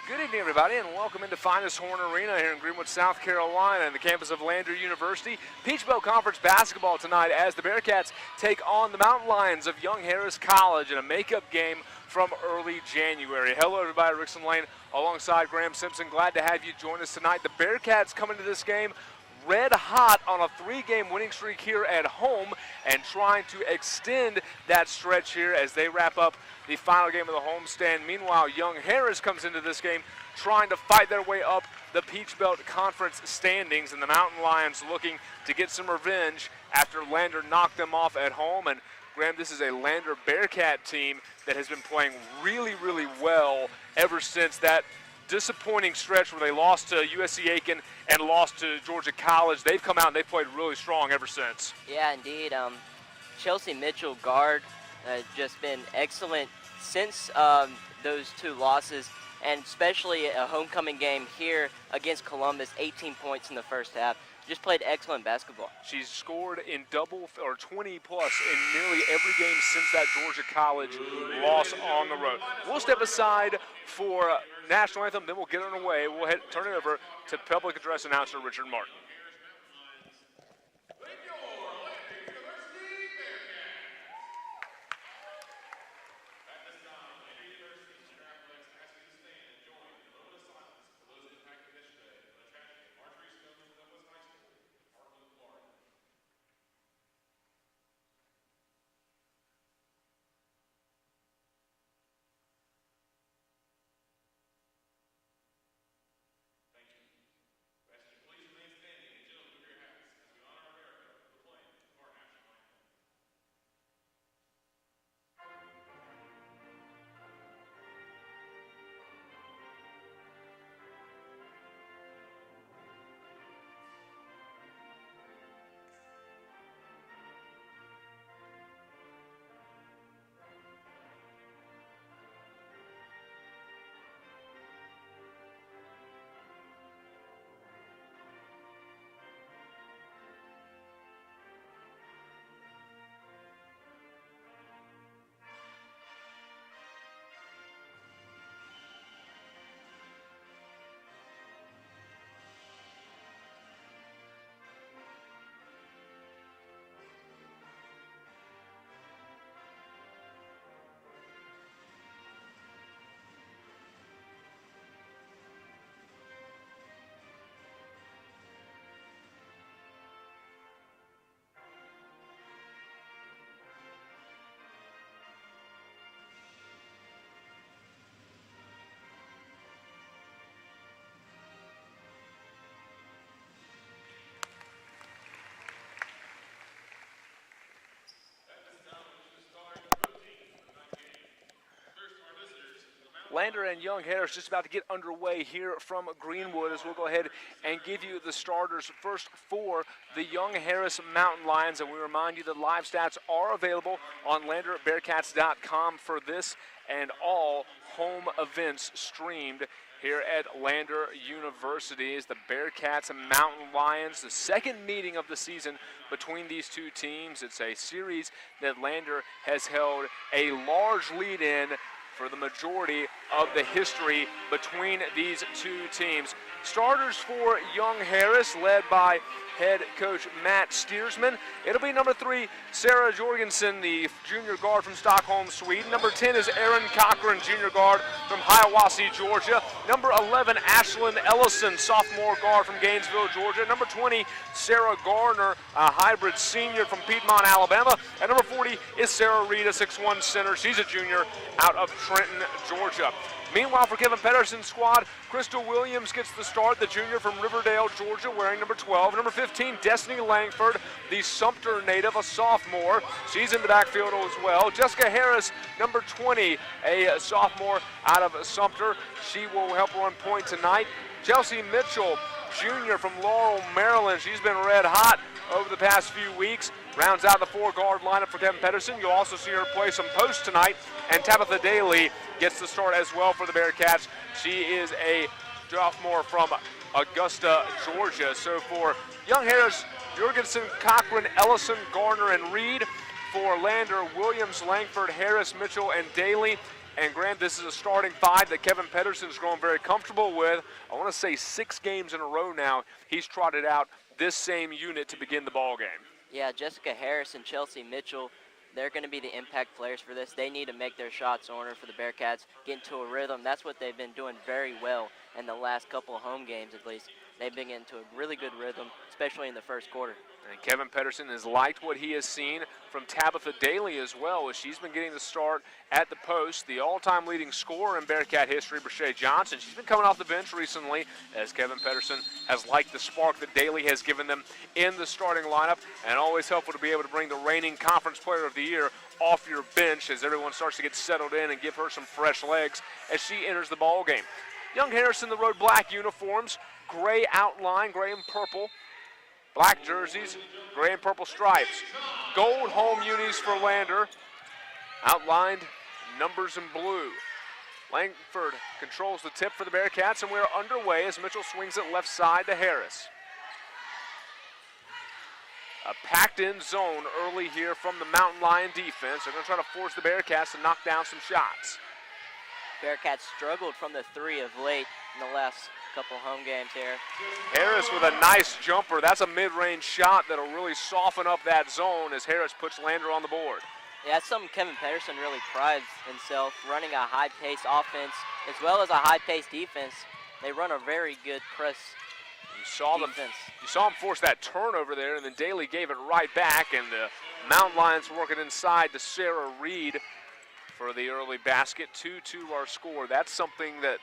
Good evening, everybody, and welcome into Finis Horne Arena here in Greenwood, South Carolina, and the campus of Lander University. Peach Belt Conference basketball tonight as the Bearcats take on the Mountain Lions of Young Harris College in a makeup game from early January. Hello, everybody. Rickson Lane alongside Graham Simpson. Glad to have you join us tonight. The Bearcats come into this game red hot on a three-game winning streak here at home and trying to extend that stretch here as they wrap up the final game of the homestand. Meanwhile, Young Harris comes into this game trying to fight their way up the Peach Belt Conference standings, and the Mountain Lions looking to get some revenge after Lander knocked them off at home. And Graham, this is a Lander Bearcat team that has been playing really, really well ever since that disappointing stretch where they lost to USC Aiken and lost to Georgia College. They've come out and they've played really strong ever since. Yeah, indeed. Chelsea Mitchell, guard, just been excellent since those two losses, and especially a homecoming game here against Columbus, 18 points in the first half. Just played excellent basketball. She's scored in 20 plus in nearly every game since that Georgia College loss on the road. We'll step aside for National Anthem, then we'll get on our way. We'll turn it over to public address announcer Richard Martin. Lander and Young Harris just about to get underway here from Greenwood as we'll go ahead and give you the starters first for the Young Harris Mountain Lions. And we remind you that live stats are available on LanderBearcats.com for this and all home events streamed here at Lander University. As the Bearcats and Mountain Lions, the second meeting of the season between these two teams. It's a series that Lander has held a large lead in for the majority of the history between these two teams. Starters for Young Harris, led by head coach Matt Steersman. It'll be number 3, Sarah Jorgensen, the junior guard from Stockholm, Sweden. Number 10 is Erin Cochran, junior guard from Hiawassee, Georgia. Number 11, Ashlyn Ellison, sophomore guard from Gainesville, Georgia. Number 20, Sarah Garner, a hybrid senior from Piedmont, Alabama. And number 40 is Sarah Reed, a 6'1 center. She's a junior out of Trenton, Georgia. Meanwhile, for Kevin Pedersen's squad, Crystal Williams gets the start, the junior from Riverdale, Georgia, wearing number 12. Number 15, Destiny Langford, the Sumter native, a sophomore. She's in the backfield as well. Jessica Harris, number 20, a sophomore out of Sumter. She will help run point tonight. Chelsea Mitchell, junior from Laurel, Maryland. She's been red hot over the past few weeks. Rounds out the 4-guard lineup for Kevin Pedersen. You'll also see her play some post tonight. And Tabitha Daly gets the start as well for the Bearcats. She is a sophomore from Augusta, Georgia. So for Young Harris, Jorgensen, Cochran, Ellison, Garner, and Reed. For Lander, Williams, Langford, Harris, Mitchell, and Daly. And Graham, this is a starting five that Kevin Pedersen's grown very comfortable with. I want to say 6 games in a row now he's trotted out this same unit to begin the ball game. Yeah, Jessica Harris and Chelsea Mitchell, they're going to be the impact players for this. They need to make their shots in order for the Bearcats get into a rhythm. That's what they've been doing very well in the last couple of home games at least. They've been getting into a really good rhythm, especially in the first quarter. And Kevin Pedersen has liked what he has seen from Tabitha Daly as well, as she's been getting the start at the post. The all-time leading scorer in Bearcat history, Brashay Johnson, she's been coming off the bench recently, as Kevin Pedersen has liked the spark that Daly has given them in the starting lineup, and always helpful to be able to bring the reigning Conference Player of the Year off your bench as everyone starts to get settled in and give her some fresh legs as she enters the ball game. Young Harris in the road black uniforms, gray outline, gray and purple. Black jerseys, gray and purple stripes. Gold home unis for Lander. Outlined numbers in blue. Langford controls the tip for the Bearcats, and we're underway as Mitchell swings it left side to Harris. A packed-in zone early here from the Mountain Lion defense. They're going to try to force the Bearcats to knock down some shots. Bearcats struggled from the 3 of late in the last couple home games here. Harris with a nice jumper. That's a mid-range shot that'll really soften up that zone as Harris puts Lander on the board. Yeah, that's something Kevin Pedersen really prides himself, running a high-paced offense as well as a high-paced defense. They run a very good press defense. You saw him force that turnover there, and then Daly gave it right back, and the Mountain Lions working inside to Sarah Reed for the early basket. 2-2 our score. That's something that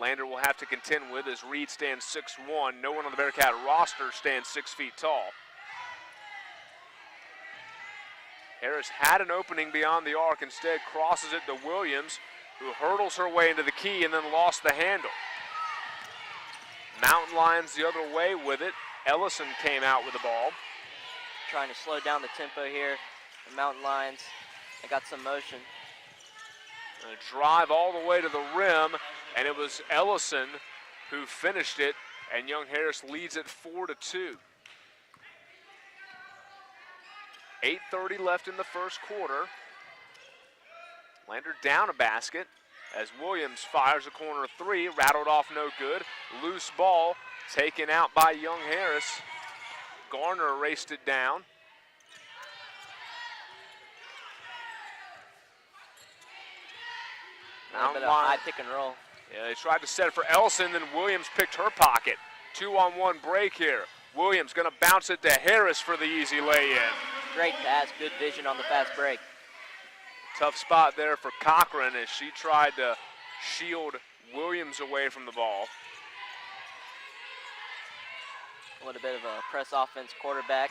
Lander will have to contend with as Reed stands 6'1". No one on the Bearcat roster stands 6 feet tall. Harris had an opening beyond the arc, instead crosses it to Williams, who hurdles her way into the key and then lost the handle. Mountain Lions the other way with it. Ellison came out with the ball. Trying to slow down the tempo here. The Mountain Lions, they got some motion. A drive all the way to the rim, and it was Ellison who finished it, and Young Harris leads it 4-2. 8:30 left in the first quarter. Lander down a basket as Williams fires a corner 3, rattled off no good. Loose ball taken out by Young Harris. Garner raced it down. A little bit of high pick and roll. Yeah, they tried to set it for Ellison, then Williams picked her pocket. 2-on-1 break here. Williams gonna bounce it to Harris for the easy lay-in. Great pass, good vision on the fast break. Tough spot there for Cochran as she tried to shield Williams away from the ball. A little bit of a press offense quarterback.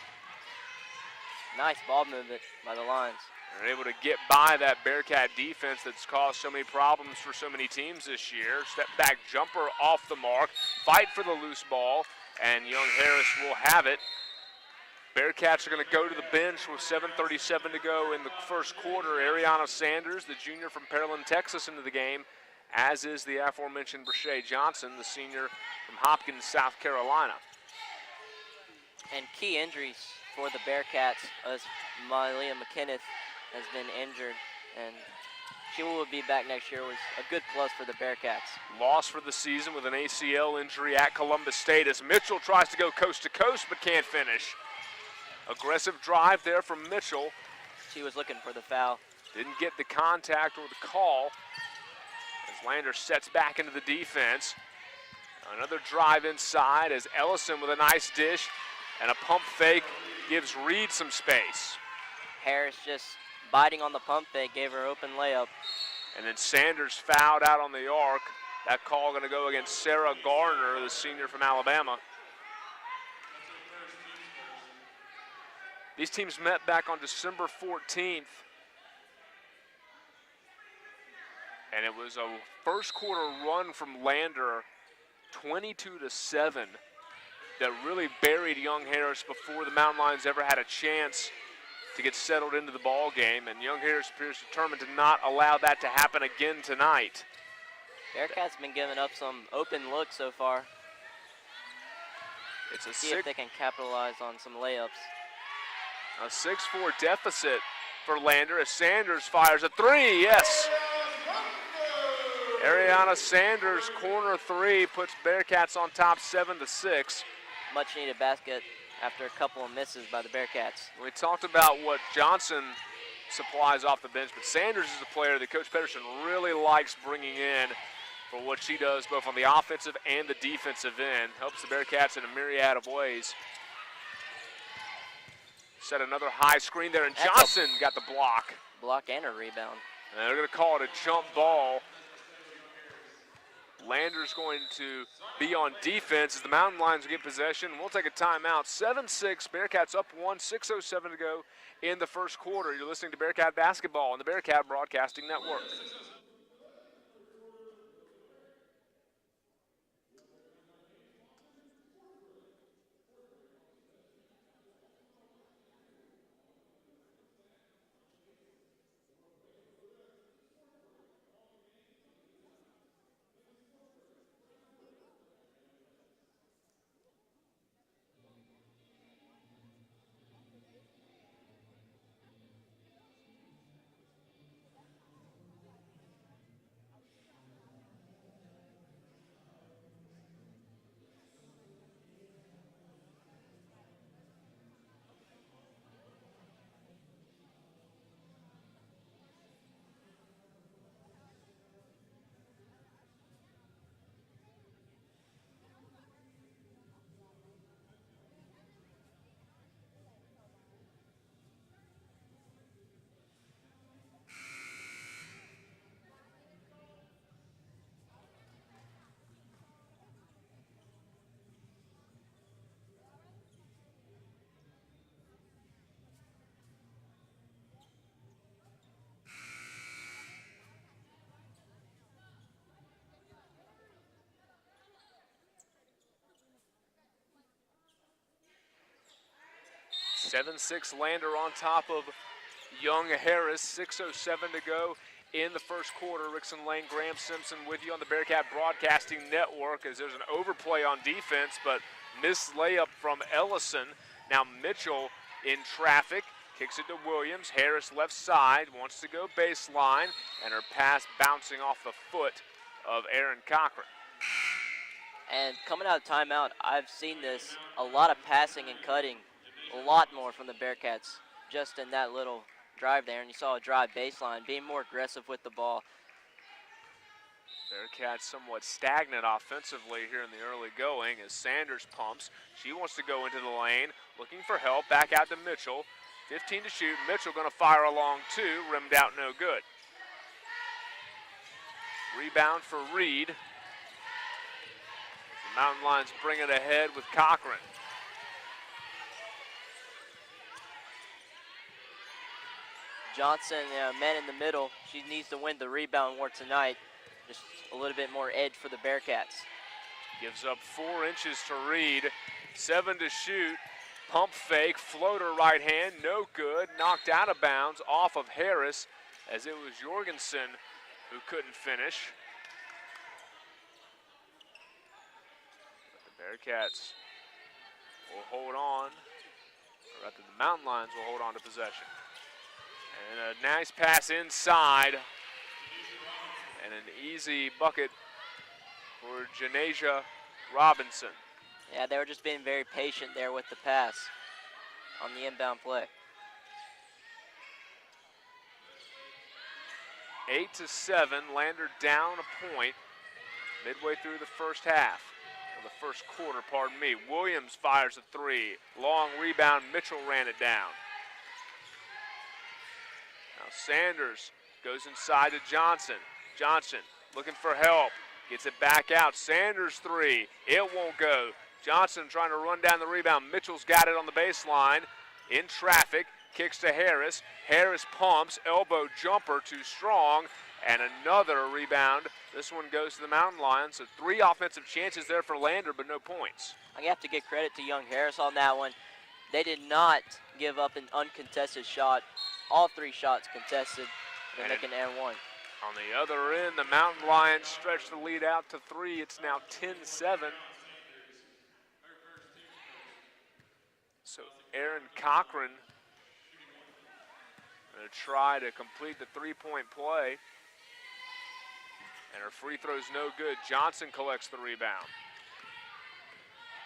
Nice ball movement by the Lions. They're able to get by that Bearcat defense that's caused so many problems for so many teams this year. Step back jumper off the mark. Fight for the loose ball, and Young Harris will have it. Bearcats are going to go to the bench with 7:37 to go in the first quarter. Ariana Sanders, the junior from Pearland, Texas, into the game, as is the aforementioned Brashay Johnson, the senior from Hopkins, South Carolina. And key injuries for the Bearcats as Malia McKenneth has been injured, and she will be back next year, was a good plus for the Bearcats. Loss for the season with an ACL injury at Columbus State as Mitchell tries to go coast to coast but can't finish. Aggressive drive there from Mitchell. She was looking for the foul. Didn't get the contact or the call as Lander sets back into the defense. Another drive inside as Ellison with a nice dish and a pump fake gives Reed some space. Harris just biting on the pump fake, gave her open layup. And then Sanders fouled out on the arc. That call going to go against Sarah Garner, the senior from Alabama. These teams met back on December 14th. And it was a first quarter run from Lander, 22-7, that really buried Young Harris before the Mountain Lions ever had a chance to get settled into the ball game. And Young Harris appears determined to not allow that to happen again tonight. Bearcats been giving up some open looks so far. It's a See if they can capitalize on some layups. A 6-4 deficit for Lander as Sanders fires a 3, yes. Ariana Sanders, corner three, puts Bearcats on top 7-6. Much needed basket after a couple of misses by the Bearcats. We talked about what Johnson supplies off the bench, but Sanders is a player that Coach Pedersen really likes bringing in for what she does both on the offensive and the defensive end. Helps the Bearcats in a myriad of ways. Set another high screen there, and Johnson got the block. Block and a rebound. And they're going to call it a jump ball. Lander's going to be on defense as the Mountain Lions get possession. We'll take a timeout. 7-6, Bearcats up 1, 6:07 to go in the first quarter. You're listening to Bearcat Basketball on the Bearcat Broadcasting Network. Seven-six Lander on top of Young Harris. 6:07 to go in the first quarter. Rickson Lane, Graham Simpson with you on the Bearcat Broadcasting Network as there's an overplay on defense, but missed layup from Ellison. Now Mitchell in traffic, kicks it to Williams. Harris left side, wants to go baseline, and her pass bouncing off the foot of Aaron Cochran. And coming out of timeout, I've seen this, a lot of passing and cutting, a lot more from the Bearcats just in that little drive there. And you saw a drive baseline, being more aggressive with the ball. Bearcats somewhat stagnant offensively here in the early going as Sanders pumps. She wants to go into the lane, looking for help. Back out to Mitchell. 15 to shoot. Mitchell going to fire along two. Rimmed out, no good. Rebound for Reed. The Mountain Lions bring it ahead with Cochran. Johnson, man in the middle. She needs to win the rebound war tonight. Just a little bit more edge for the Bearcats. Gives up 4 inches to Reed. 7 to shoot. Pump fake, floater right hand, no good. Knocked out of bounds off of Harris as it was Jorgensen who couldn't finish. But the Bearcats will hold on, or rather the Mountain Lions will hold on to possession. And a nice pass inside. And an easy bucket for Janasia Robinson. Yeah, they were just being very patient there with the pass on the inbound play. 8-7, Lander down a point midway through the first half, or the first quarter, pardon me. Williams fires a 3. Long rebound, Mitchell ran it down. Now Sanders goes inside to Johnson. Johnson looking for help, gets it back out. Sanders 3, it won't go. Johnson trying to run down the rebound. Mitchell's got it on the baseline, in traffic, kicks to Harris. Harris pumps, elbow jumper too strong, and another rebound. This one goes to the Mountain Lions, so 3 offensive chances there for Lander, but no points. I have to give credit to Young Harris on that one. They did not give up an uncontested shot. All 3 shots contested, and make an and one. On the other end, the Mountain Lions stretch the lead out to 3. It's now 10-7. So Aaron Cochran going to try to complete the 3-point play. And her free throw's no good. Johnson collects the rebound.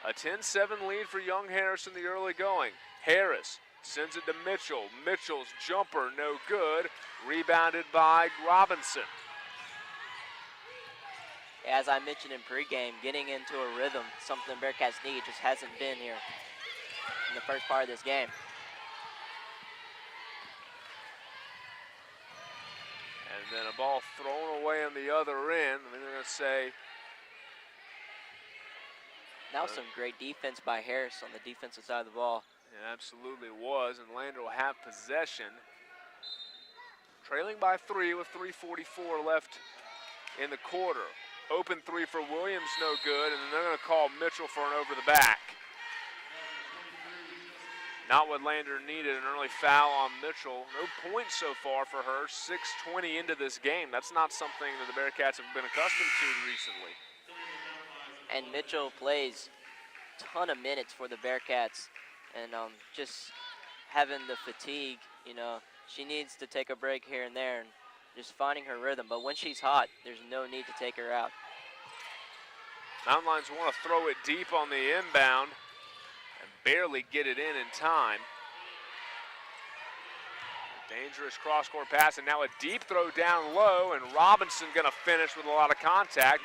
A 10-7 lead for Young Harris in the early going. Harris sends it to Mitchell. Mitchell's jumper no good. Rebounded by Robinson. As I mentioned in pregame, getting into a rhythm, something Bearcats need, just hasn't been here in the first part of this game. And then a ball thrown away on the other end. And they're going to say. That was some great defense by Harris on the defensive side of the ball. It absolutely was, and Lander will have possession. Trailing by 3 with 3:44 left in the quarter. Open 3 for Williams, no good, and then they're going to call Mitchell for an over the back. Not what Lander needed, an early foul on Mitchell. No points so far for her, 6:20 into this game. That's not something that the Bearcats have been accustomed to recently. And Mitchell plays a ton of minutes for the Bearcats, and just having the fatigue, you know, she needs to take a break here and there and just finding her rhythm. But when she's hot, there's no need to take her out. Mountain Lions want to throw it deep on the inbound and barely get it in time. Dangerous cross-court pass, and now a deep throw down low, and Robinson going to finish with a lot of contact.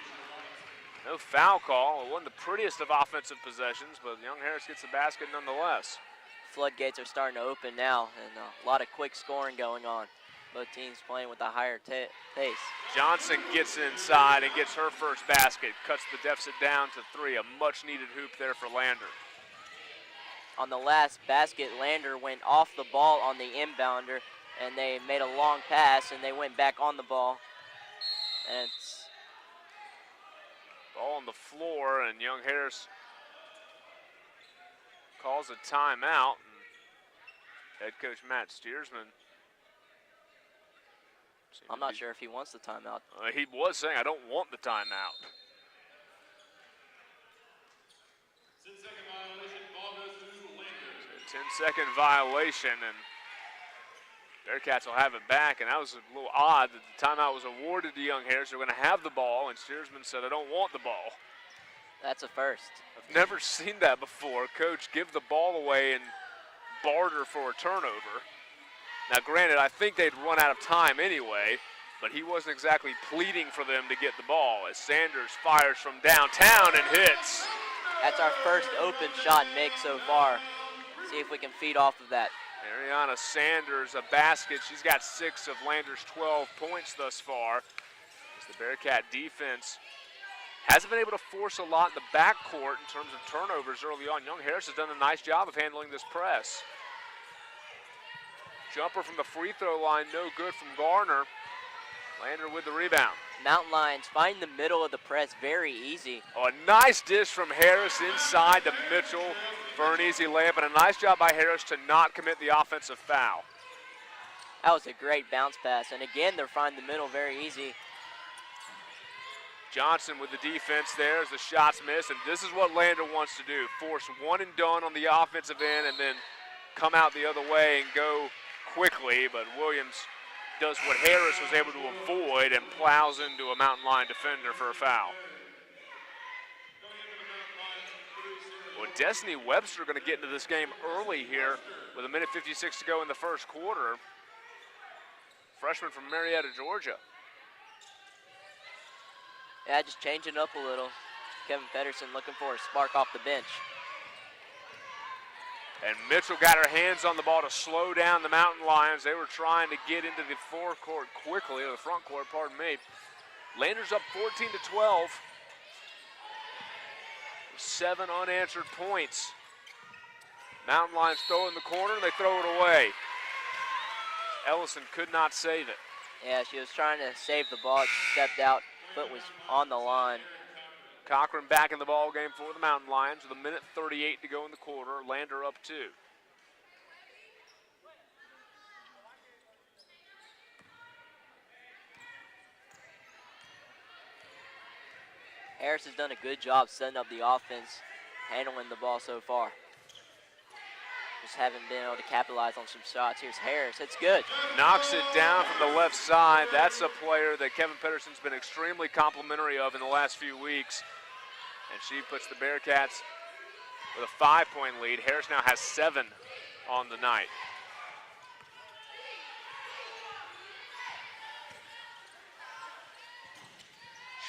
No foul call. It wasn't the prettiest of offensive possessions, but Young Harris gets the basket nonetheless. Floodgates are starting to open now, and a lot of quick scoring going on. Both teams playing with a higher pace. Johnson gets inside and gets her first basket, cuts the deficit down to 3. A much-needed hoop there for Lander. On the last basket, Lander went off the ball on the inbounder, and they made a long pass, and they went back on the ball. And it's ball on the floor, and Young Harris calls a timeout. And head coach Matt Steersman. I'm not sure if he wants the timeout. He was saying, I don't want the timeout. 10-second violation, ball goes to Lander. 10-second violation, and Bearcats will have it back, and that was a little odd that the timeout was awarded to Young Harris. They're going to have the ball, and Steersman said, I don't want the ball. That's a first. I've never seen that before. Coach, give the ball away and barter for a turnover. Now, granted, I think they'd run out of time anyway, but he wasn't exactly pleading for them to get the ball as Sanders fires from downtown and hits. That's our first open shot make so far. See if we can feed off of that. Ariana Sanders, a basket. She's got 6 of Lander's 12 points thus far. As the Bearcat defense hasn't been able to force a lot in the backcourt in terms of turnovers early on. Young Harris has done a nice job of handling this press. Jumper from the free throw line, no good from Garner. Lander with the rebound. Mountain Lions find the middle of the press very easy. Oh, a nice dish from Harris inside to Mitchell for an easy layup, and a nice job by Harris to not commit the offensive foul. That was a great bounce pass, and again, they're finding the middle very easy. Johnson with the defense there as the shots miss, and this is what Lander wants to do. Force one and done on the offensive end and then come out the other way and go quickly, but Williams does what Harris was able to avoid and plows into a Mountain Lion defender for a foul. Well, Destiny Webster going to get into this game early here with 1:56 to go in the first quarter. Freshman from Marietta, Georgia. Yeah, just changing up a little. Kevin Pedersen looking for a spark off the bench. And Mitchell got her hands on the ball to slow down the Mountain Lions. They were trying to get into the forecourt quickly, or the front court, pardon me. Lander's up 14-12. 7 unanswered points. Mountain Lions throw in the corner, and they throw it away. Ellison could not save it. Yeah, she was trying to save the ball. She stepped out, foot was on the line. Cochran back in the ball game for the Mountain Lions with 1:38 to go in the quarter. Lander up 2. Harris has done a good job setting up the offense, handling the ball so far. just haven't been able to capitalize on some shots. Here's Harris. It's good. Knocks it down from the left side. That's a player that Kevin Pedersen's been extremely complimentary of in the last few weeks. And she puts the Bearcats with a 5-point lead. Harris now has 7 on the night.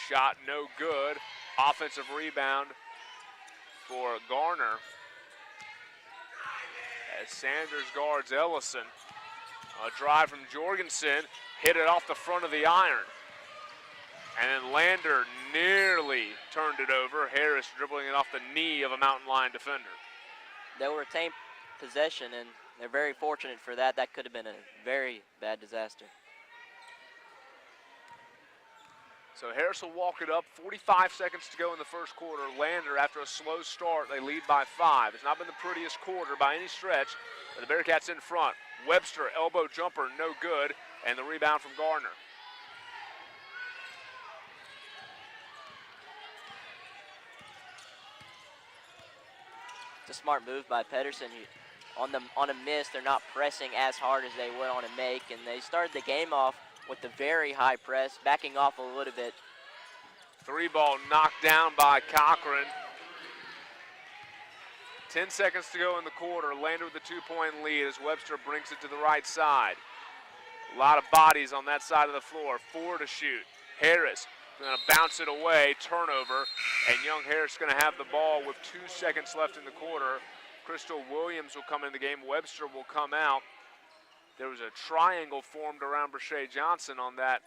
Shot no good. Offensive rebound for Garner. As Sanders guards Ellison. A drive from Jorgensen, hit it off the front of the iron. And then Lander nearly turned it over. Harris dribbling it off the knee of a Mountain Lion defender. They'll retain possession, and they're very fortunate for that. That could have been a very bad disaster. So Harris will walk it up. 45 seconds to go in the first quarter. Lander, after a slow start, they lead by 5. It's not been the prettiest quarter by any stretch, but the Bearcats in front. Webster, elbow jumper, no good, and the rebound from Gardner. It's a smart move by Pedersen. On a miss, they're not pressing as hard as they would on a make, and they started the game off with the very high press, backing off a little bit. 3 ball knocked down by Cochran. 10 seconds to go in the quarter. Lander with a 2-point lead as Webster brings it to the right side. A lot of bodies on that side of the floor. 4 to shoot. Harris going to bounce it away, turnover, and young Harris going to have the ball with 2 seconds left in the quarter. Crystal Williams will come in the game. Webster will come out. There was a triangle formed around Brashay Johnson on that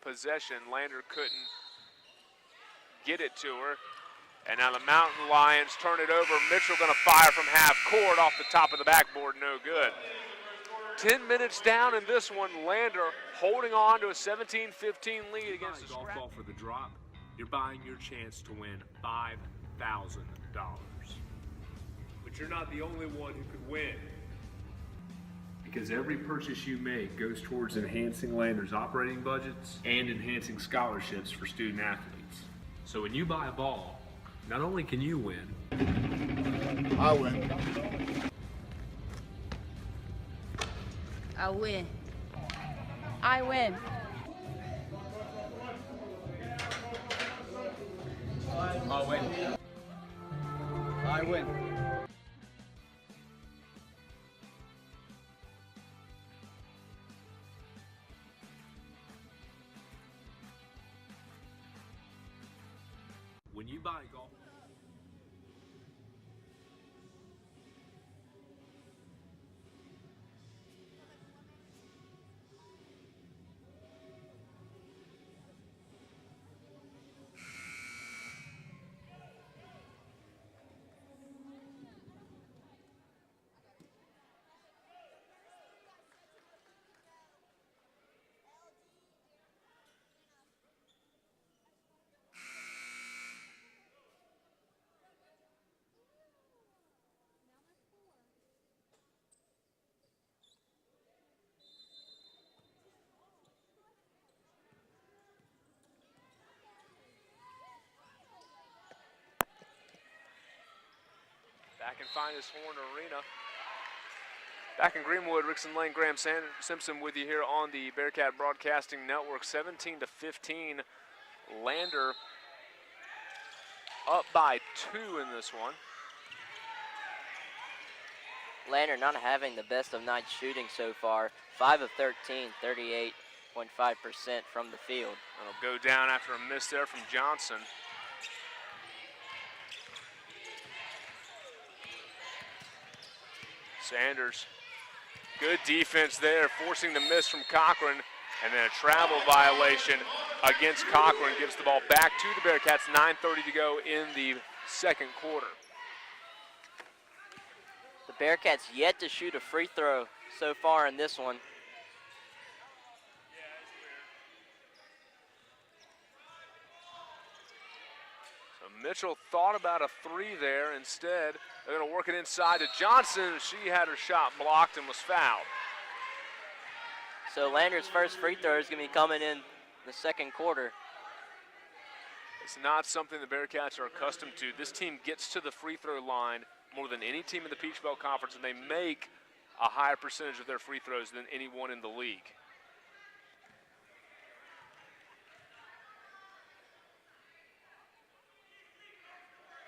possession. Lander couldn't get it to her. And now the Mountain Lions turn it over. Mitchell going to fire from half court off the top of the backboard, no good. 10 minutes down in this one. Lander holding on to a 17-15 lead against the golf Scrap. ball for the drop. You're buying your chance to win $5,000. But you're not the only one who could win. Because every purchase you make goes towards enhancing Lander's operating budgets and enhancing scholarships for student athletes. So when you buy a ball, not only can you win, I win. I win. I win. I win. I win. when you buy golf. Back in Finis Horne Arena. Back in Greenwood, Rickson Lane, Graham Simpson with you here on the Bearcat Broadcasting Network. 17-15, Lander up by 2 in this one. Lander not having the best of night shooting so far. 5 of 13, 38.5% from the field. It'll go down after a miss there from Johnson. Sanders, good defense there, forcing the miss from Cochran, and then a travel violation against Cochran gives the ball back to the Bearcats. 9:30 to go in the second quarter. The Bearcats yet to shoot a free throw so far in this one. So Mitchell thought about a 3 there. Instead, they're going to work it inside to Johnson. She had her shot blocked and was fouled. So Lander's first free throw is going to be coming in the second quarter. It's not something the Bearcats are accustomed to. This team gets to the free throw line more than any team in the Peach Belt Conference, and they make a higher percentage of their free throws than anyone in the league.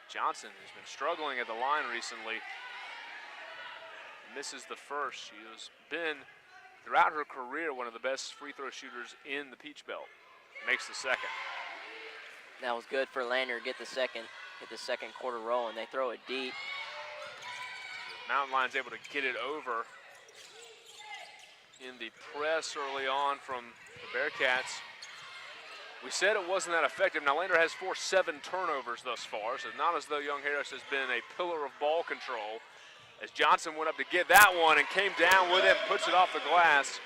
Johnson has been struggling at the line recently. Misses the first. She has been, throughout her career, one of the best free throw shooters in the Peach Belt. Makes the second. That was good for Lander to get the second quarter roll, and they throw it deep. Mountain Lions able to get it over in the press early on from the Bearcats. We said it wasn't that effective. Now Lander has forced 7 turnovers thus far, so it's not as though Young Harris has been a pillar of ball control. As Johnson went up to get that one and came down with it, puts it off the glass.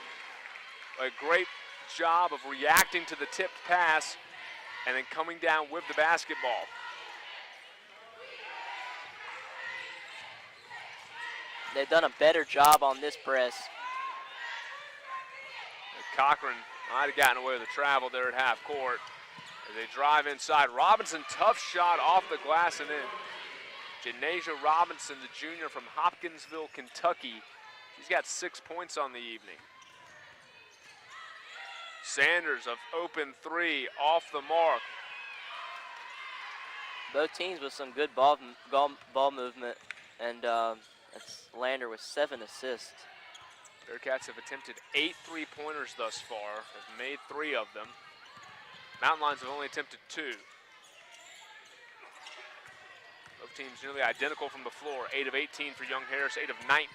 A great job of reacting to the tipped pass and then coming down with the basketball. They've done a better job on this press. Cochran might have gotten away with the travel there at half court. As they drive inside, Robinson, tough shot off the glass and in. Janasia Robinson, the junior from Hopkinsville, Kentucky. She's got 6 points on the evening. Sanders of open 3, off the mark. Both teams with some good ball movement, and that's Lander with 7 assists. Bearcats have attempted 8 3-pointers thus far, have made 3 of them. Mountain Lions have only attempted 2. Both teams nearly identical from the floor. 8 of 18 for Young Harris, 8 of 19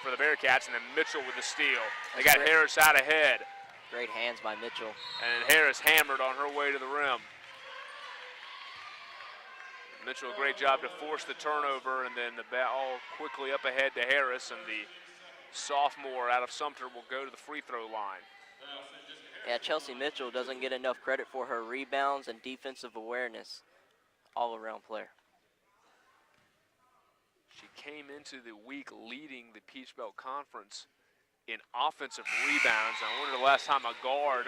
for the Bearcats, and then Mitchell with the steal. They got Harris out ahead. Great hands by Mitchell. And Harris hammered on her way to the rim. Mitchell, a great job to force the turnover, and then the ball quickly up ahead to Harris, and the sophomore out of Sumter will go to the free throw line. Yeah, Chelsea Mitchell doesn't get enough credit for her rebounds and defensive awareness. All-around player. She came into the week leading the Peach Belt Conference in offensive rebounds. I wonder the last time a guard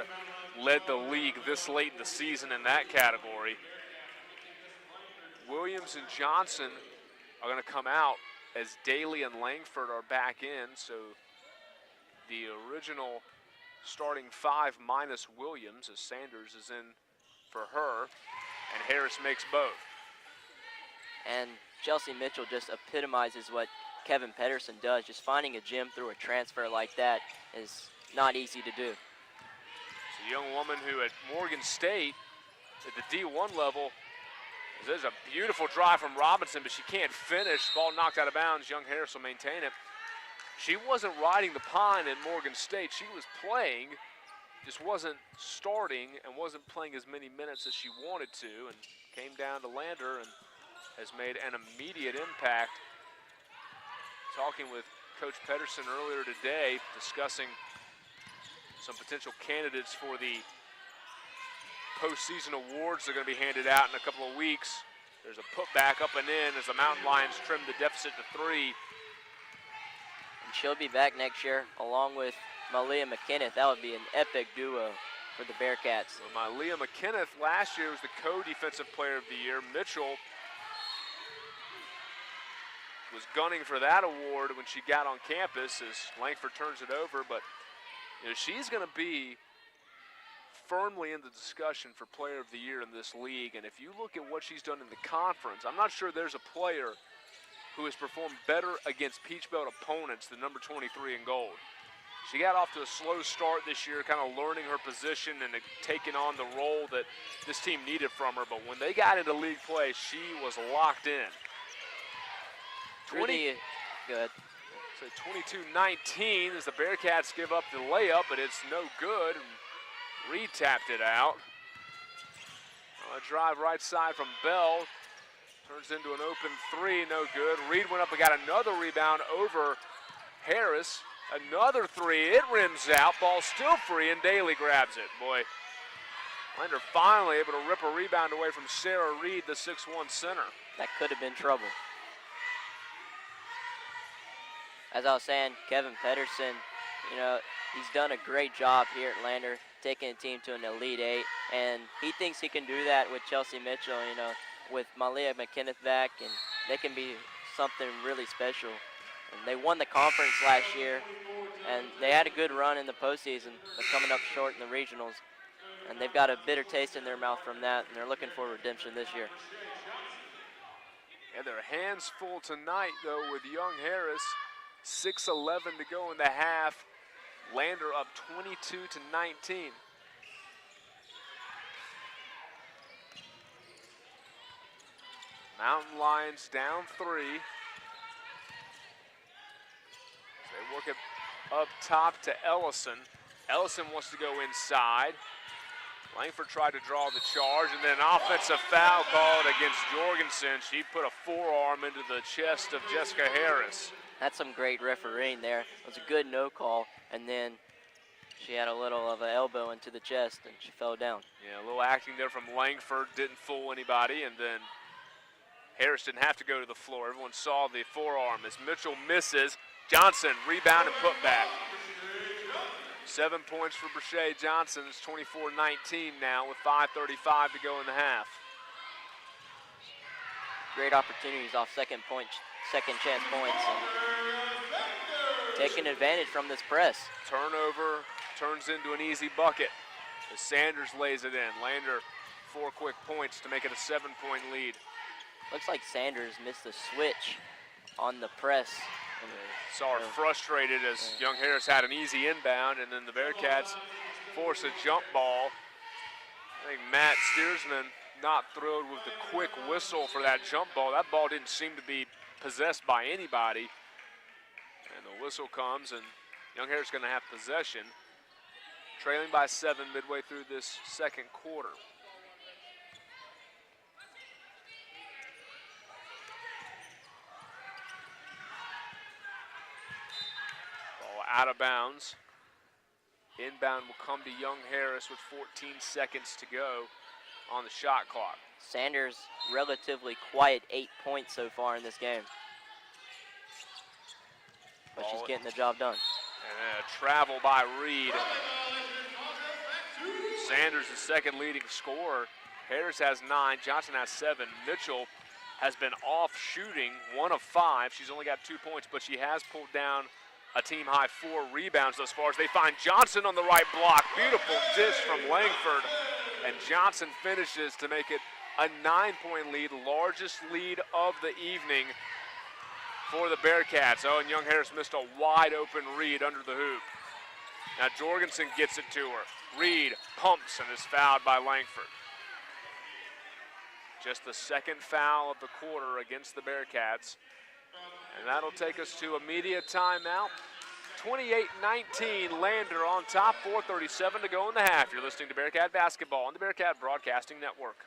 led the league this late in the season in that category. Williams and Johnson are going to come out as Daly and Langford are back in, so the original starting 5 minus Williams, as Sanders is in for her, and Harris makes both. And Chelsea Mitchell just epitomizes what Kevin Pedersen does. Just finding a gem through a transfer like that is not easy to do. It's a young woman who at Morgan State, at the D1 level, there's a beautiful drive from Robinson, but she can't finish. Ball knocked out of bounds. Young Harris will maintain it. She wasn't riding the pine at Morgan State. She was playing, just wasn't starting and wasn't playing as many minutes as she wanted to, and came down to Lander and has made an immediate impact. Talking with Coach Pedersen earlier today, discussing some potential candidates for the postseason awards that are going to be handed out in a couple of weeks. There's a putback up and in as the Mountain Lions trim the deficit to 3. And she'll be back next year along with Malia McKenneth. That would be an epic duo for the Bearcats. So Malia McKenneth last year was the co-defensive player of the year. Mitchell was gunning for that award when she got on campus as Langford turns it over, but you know, she's going to be firmly in the discussion for player of the year in this league. And if you look at what she's done in the conference, I'm not sure there's a player who has performed better against Peach Belt opponents than number 23 in gold. She got off to a slow start this year, kind of learning her position and taking on the role that this team needed from her. But when they got into league play, she was locked in. Really good. So 22-19 as the Bearcats give up the layup, but it's no good. Reed tapped it out. A drive right side from Bell. Turns into an open 3, no good. Reed went up and got another rebound over Harris. Another 3, it rims out. Ball still free, and Daly grabs it. Boy, Lander finally able to rip a rebound away from Sarah Reed, the 6'1 center. That could have been trouble. As I was saying, Kevin Pedersen, you know, he's done a great job here at Lander, taking the team to an Elite 8, and he thinks he can do that with Chelsea Mitchell, you know, with Malia McKenneth back, and they can be something really special. And they won the conference last year, and they had a good run in the postseason, but coming up short in the regionals. And they've got a bitter taste in their mouth from that, and they're looking for redemption this year. And their hands full tonight, though, with Young Harris. 6:11 to go in the half. Lander up 22-19. Mountain Lions down 3. They work it up top to Ellison. Ellison wants to go inside. Langford tried to draw the charge, and then an offensive foul called against Jorgensen. She put a forearm into the chest of Jessica Harris. That's some great refereeing there. It was a good no call, and then she had a little of an elbow into the chest, and she fell down. Yeah, a little acting there from Langford, didn't fool anybody, and then Harris didn't have to go to the floor. Everyone saw the forearm as Mitchell misses. Johnson, rebound and put back. 7 points for Brashay Johnson. It's 24-19 now with 5:35 to go in the half. Great opportunities off second chance points, and taking advantage from this press. Turnover turns into an easy bucket as Sanders lays it in. Lander 4 quick points to make it a 7-point lead. Looks like Sanders missed the switch on the press. Saw her frustrated as Young Harris had an easy inbound, and then the Bearcats force a jump ball. I think Matt Steersman not thrilled with the quick whistle for that jump ball. That ball didn't seem to be possessed by anybody. And the whistle comes, and Young Harris is going to have possession. Trailing by 7 midway through this second quarter. Out of bounds. Inbound will come to Young Harris with 14 seconds to go on the shot clock. Sanders relatively quiet, 8 points so far in this game. But she's getting the job done. And a travel by Reed. Sanders the second leading scorer. Harris has 9, Johnson has 7. Mitchell has been off shooting, 1 of 5. She's only got 2 points, but she has pulled down a team-high 4 rebounds thus far as they find Johnson on the right block. Beautiful dish from Langford. And Johnson finishes to make it a 9-point lead, largest lead of the evening for the Bearcats. Oh, and Young Harris missed a wide-open Reed under the hoop. Now Jorgensen gets it to her. Reed pumps and is fouled by Langford. Just the second foul of the quarter against the Bearcats. And that'll take us to a media timeout. 28-19, Lander on top, 4:37 to go in the half. You're listening to Bearcat Basketball on the Bearcat Broadcasting Network.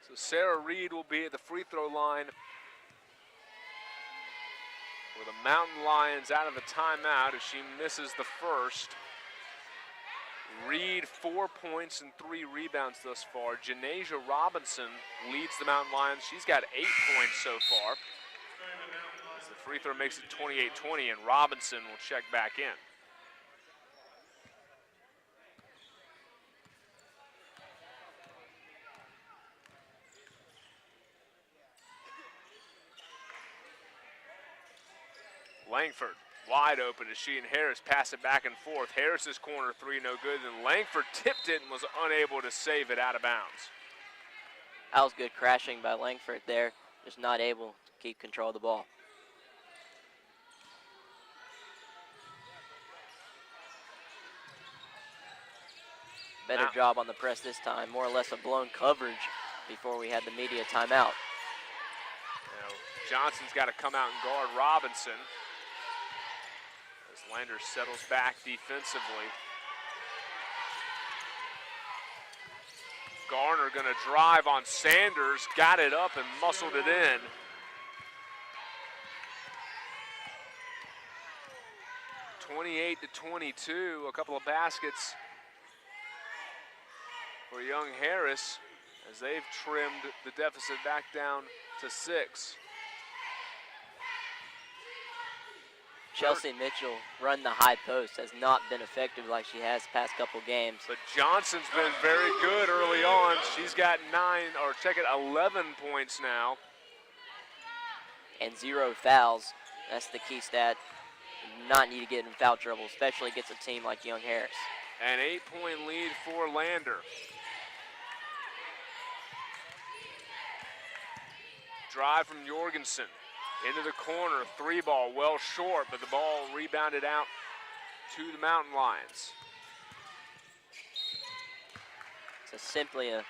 So Sarah Reed will be at the free throw line with the Mountain Lions out of the timeout as she misses the first. Reed 4 points and 3 rebounds thus far. Janasia Robinson leads the Mountain Lions. She's got 8 points so far. As the free throw makes it 28-20, and Robinson will check back in. Langford wide open as she and Harris pass it back and forth. Harris's corner three, no good. Then Langford tipped it and was unable to save it out of bounds. That was good crashing by Langford there. Just not able to keep control of the ball. Better job on the press this time. More or less a blown coverage before we had the media timeout. Johnson's got to come out and guard Robinson as Lander settles back defensively. Garner going to drive on Sanders, got it up and muscled it in. (28-22), a couple of baskets for young Harris as they've trimmed the deficit back down to 6. Chelsea Mitchell run the high post has not been effective like she has past couple games. But Johnson's been very good early on. She's got 11 points now. And 0 fouls. That's the key stat. Not need to get in foul trouble, especially against a team like Young Harris. An 8-point lead for Lander. Drive from Jorgensen. Into the corner, 3-ball, well short, but the ball rebounded out to the Mountain Lions. So simply a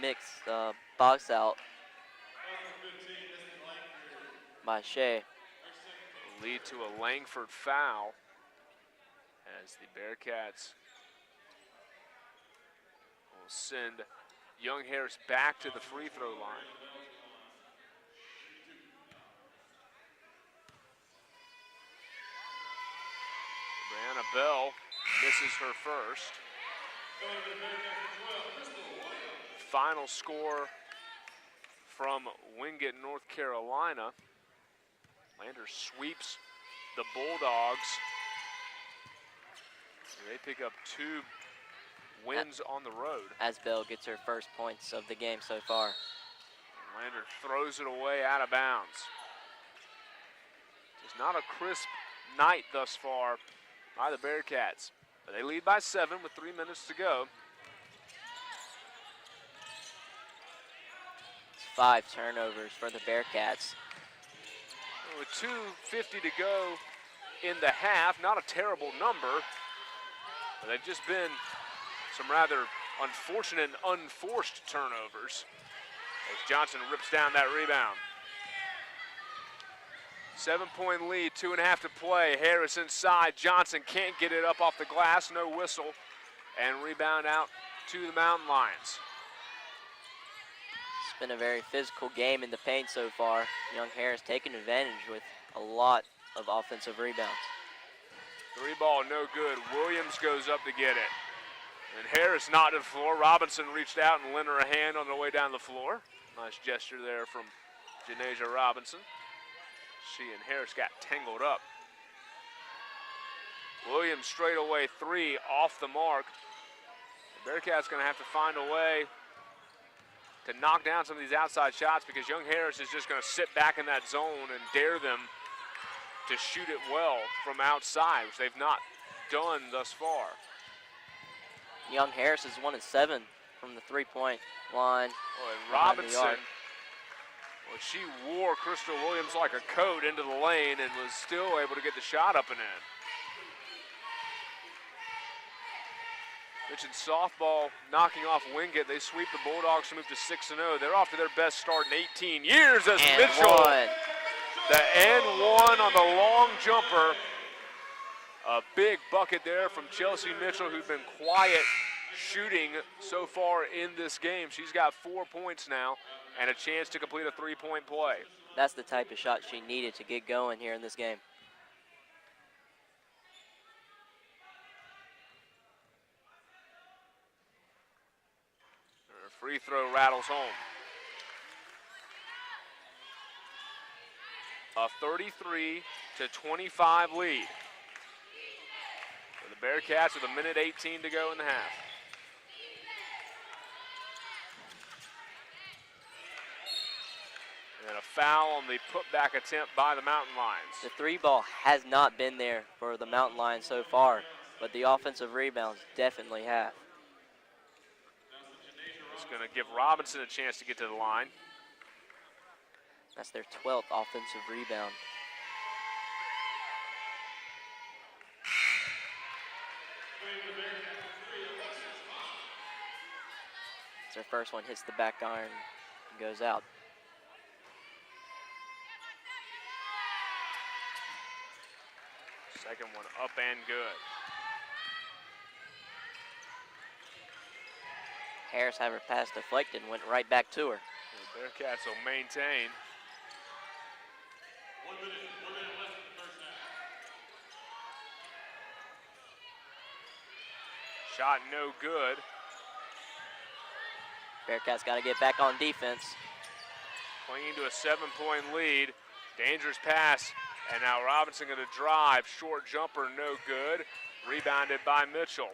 mixed box out by Shea. Lead to a Langford foul as the Bearcats will send Young Harris back to the free throw line. Brianna Bell misses her first. Final score from Wingate, North Carolina. Lander sweeps the Bulldogs. They pick up 2 wins on the road. As Bell gets her first points of the game so far. Lander throws it away out of bounds. It's not a crisp night thus far by the Bearcats, but they lead by 7 with 3 minutes to go. It's 5 turnovers for the Bearcats. With 2:50 to go in the half, not a terrible number, but they've just been some rather unfortunate and unforced turnovers as Johnson rips down that rebound. 7-point lead, 2.5 to play. Harris inside. Johnson can't get it up off the glass, no whistle, and rebound out to the Mountain Lions. It's been a very physical game in the paint so far. Young Harris taking advantage with a lot of offensive rebounds. 3-ball, no good. Williams goes up to get it. And Harris knocked to the floor. Robinson reached out and lent her a hand on the way down the floor. Nice gesture there from Janasia Robinson. She and Harris got tangled up. Williams straight away 3 off the mark. The Bearcats going to have to find a way to knock down some of these outside shots because Young Harris is just going to sit back in that zone and dare them to shoot it well from outside, which they've not done thus far. Young Harris is 1 of 7 from the 3-point line. Oh, and Robinson, well, she wore Crystal Williams like a coat into the lane and was still able to get the shot up and in. Mentioned softball knocking off Wingate. They sweep the Bulldogs to move to 6-0. They're off to their best start in 18 years as and Mitchell, one. the N1 on the long jumper. A big bucket there from Chelsea Mitchell, who's been quiet shooting so far in this game. She's got 4 points now and a chance to complete a 3-point play. That's the type of shot she needed to get going here in this game. Her free throw rattles home. A 33-25 lead. For the Bearcats with 1:18 to go in the half. And a foul on the putback attempt by the Mountain Lions. The three ball has not been there for the Mountain Lions so far, but the offensive rebounds definitely have. It's going to give Robinson a chance to get to the line. That's their 12th offensive rebound. As their first one hits the back iron and goes out. Second one up and good. Harris had her pass deflected and went right back to her. The Bearcats will maintain. 1 minute left in the first half. Shot no good. Bearcats got to get back on defense. Clinging to a 7-point lead. Dangerous pass. And now Robinson going to drive. Short jumper, no good. Rebounded by Mitchell.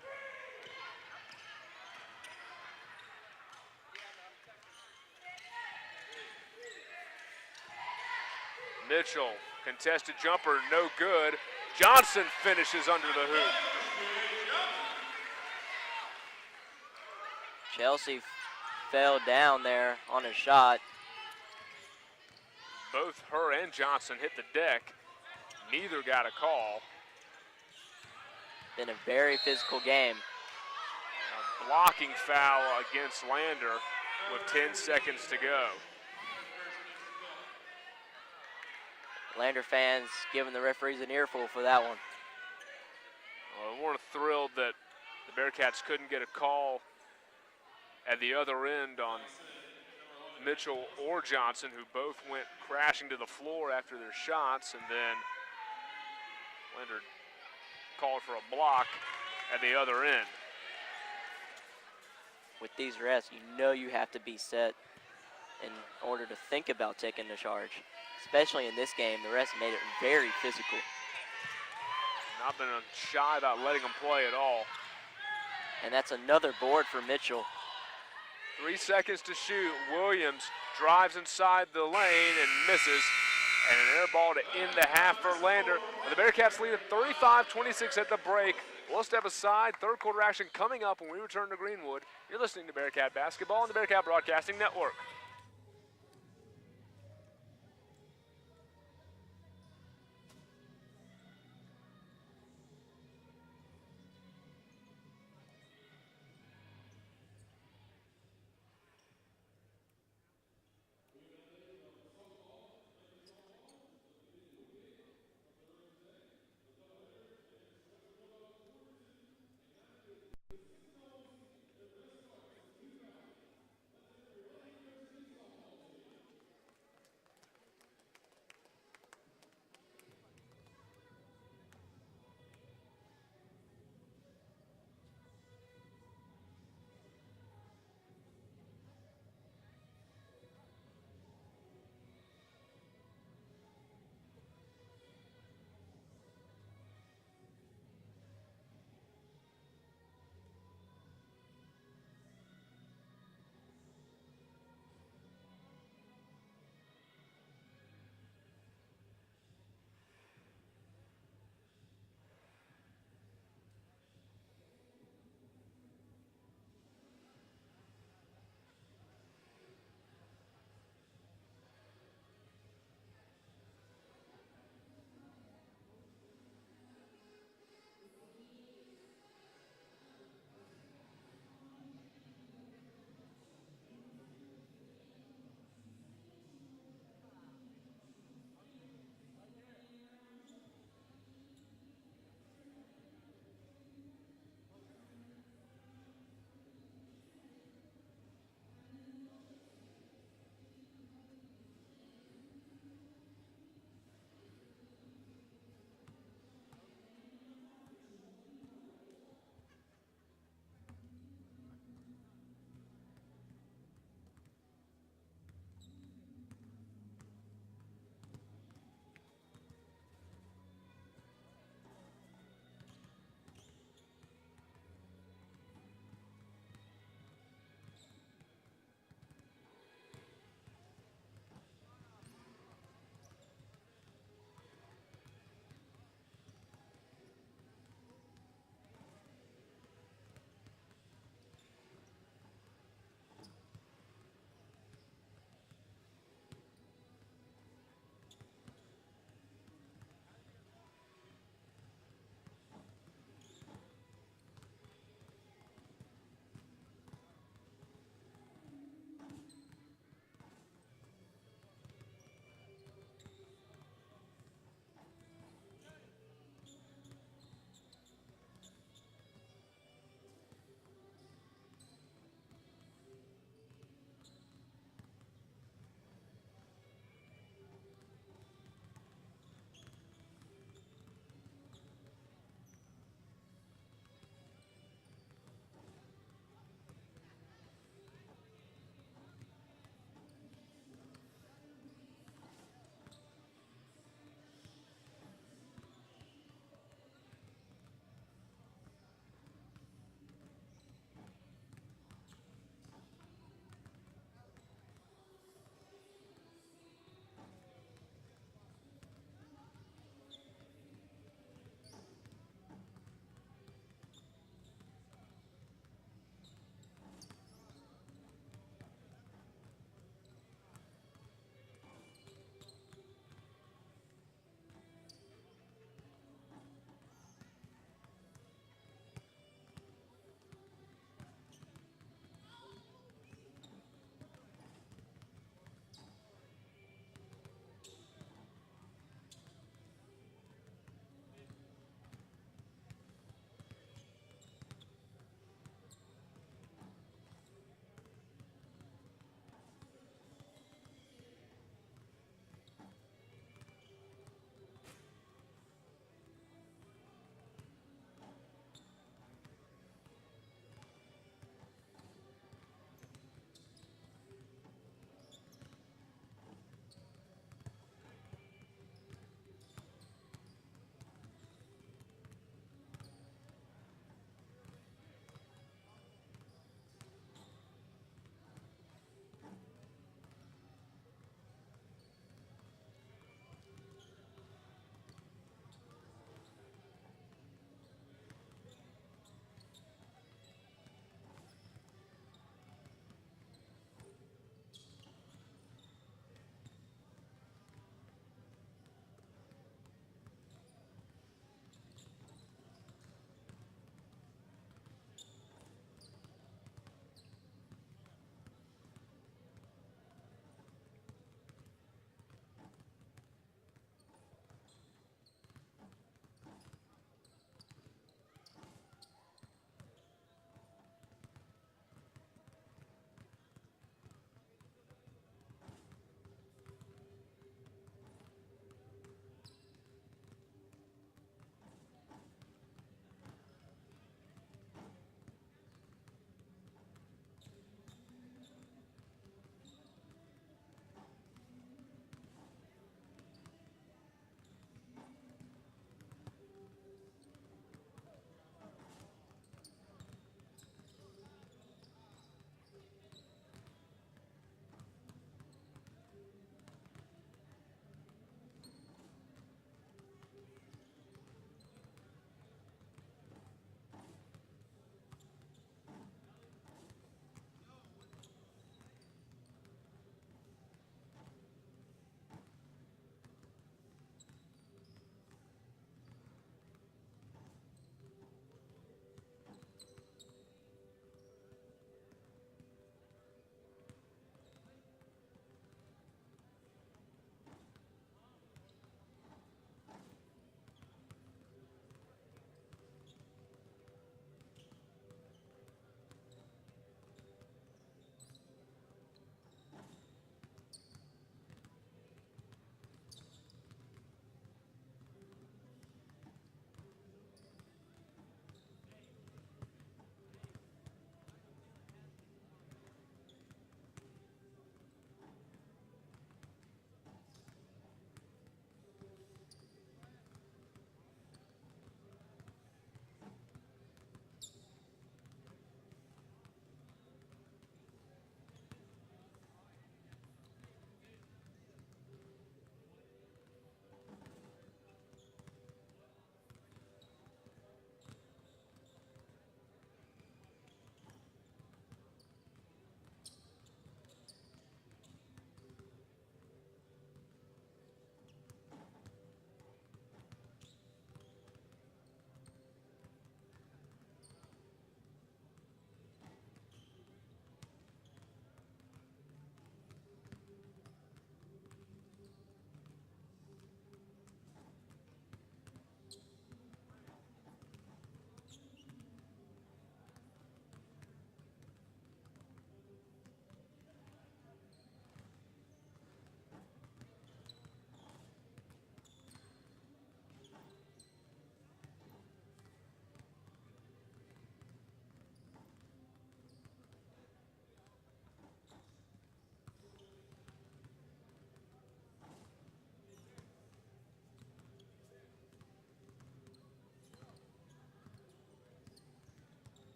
Mitchell, contested jumper, no good. Johnson finishes under the hoop. Chelsea fell down there on a shot. Both her and Johnson hit the deck. Neither got a call. Been a very physical game. A blocking foul against Lander with 10 seconds to go. Lander fans giving the referees an earful for that one. Well, we weren't thrilled that the Bearcats couldn't get a call at the other end on Mitchell or Johnson, who both went crashing to the floor after their shots, and then Lander called for a block at the other end. With these refs, you know you have to be set in order to think about taking the charge. Especially in this game, the refs made it very physical. Not been shy about letting them play at all. And that's another board for Mitchell. 3 seconds to shoot. Williams drives inside the lane and misses. And an air ball to end the half for Lander. And the Bearcats lead at 35-26 at the break. We'll step aside. Third quarter action coming up when we return to Greenwood. You're listening to Bearcat Basketball on the Bearcat Broadcasting Network.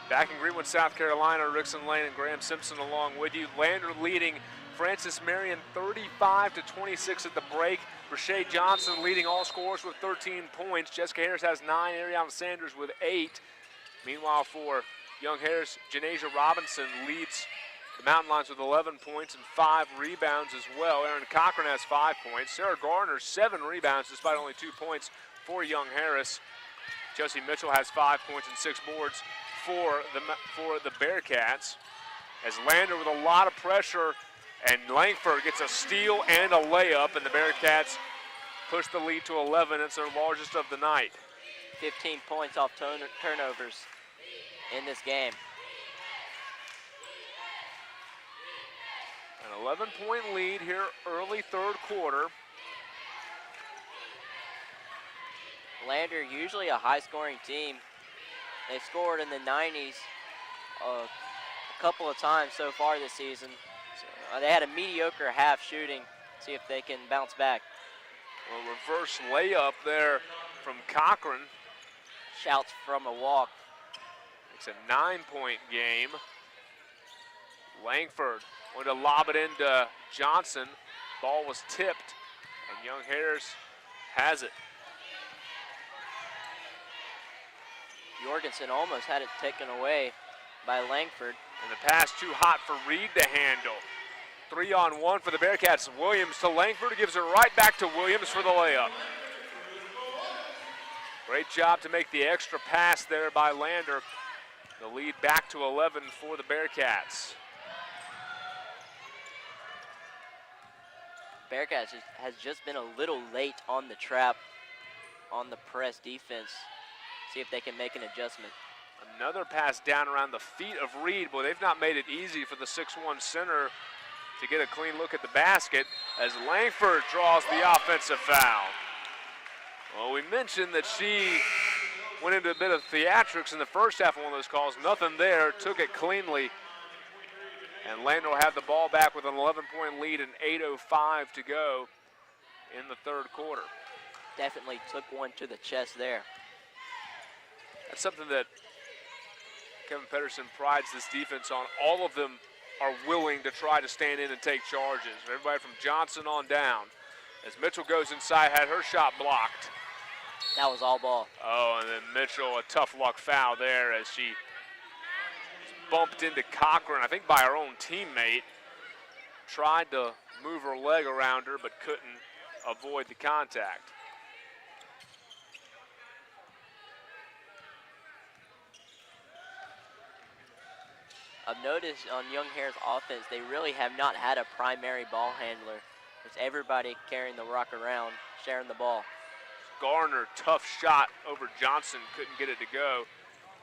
Back in Greenwood, South Carolina, Rickson Lane and Graham Simpson along with you. Lander leading Francis Marion 35-26 at the break. Rashae Johnson leading all scorers with 13 points. Jessica Harris has 9, Ariana Sanders with 8. Meanwhile, for Young Harris, Janasia Robinson leads the Mountain Lions with 11 points and 5 rebounds as well. Erin Cochran has 5 points. Sarah Garner, 7 rebounds despite only 2 points for Young Harris. Chelsea Mitchell has 5 points and 6 boards for the Bearcats. As Lander with a lot of pressure, and Langford gets a steal and a layup, and the Bearcats push the lead to 11. It's their largest of the night. 15 points off turnovers in this game. An 11-point lead here early third quarter. Lander, usually a high-scoring team. They've scored in the 90s a couple of times so far this season. So, they had a mediocre half shooting. See if they can bounce back. A reverse layup there from Cochran. Shouts from a walk. It's a 9-point game. Langford wanted to lob it into Johnson. Ball was tipped, and Young Harris has it. Jorgensen almost had it taken away by Langford. And the pass too hot for Reed to handle. 3-on-1 for the Bearcats. Williams to Langford, gives it right back to Williams for the layup. Great job to make the extra pass there by Lander. The lead back to 11 for the Bearcats. Bearcats has just been a little late on the trap, on the press defense. See if they can make an adjustment. Another pass down around the feet of Reed. Boy, they've not made it easy for the 6'1 center to get a clean look at the basket as Langford draws the offensive foul. Well, we mentioned that she went into a bit of theatrics in the first half of one of those calls. Nothing there, took it cleanly. And Lander will have the ball back with an 11-point lead and 8:05 to go in the third quarter. Definitely took one to the chest there. That's something that Kevin Pedersen prides this defense on. All of them are willing to try to stand in and take charges. Everybody from Johnson on down. As Mitchell goes inside, had her shot blocked. That was all ball. Oh, and then Mitchell, a tough luck foul there as she bumped into Cochran, I think by her own teammate. Tried to move her leg around her, but couldn't avoid the contact. I've noticed on Young Harris offense, they really have not had a primary ball handler. It's everybody carrying the rock around, sharing the ball. Garner, tough shot over Johnson, couldn't get it to go.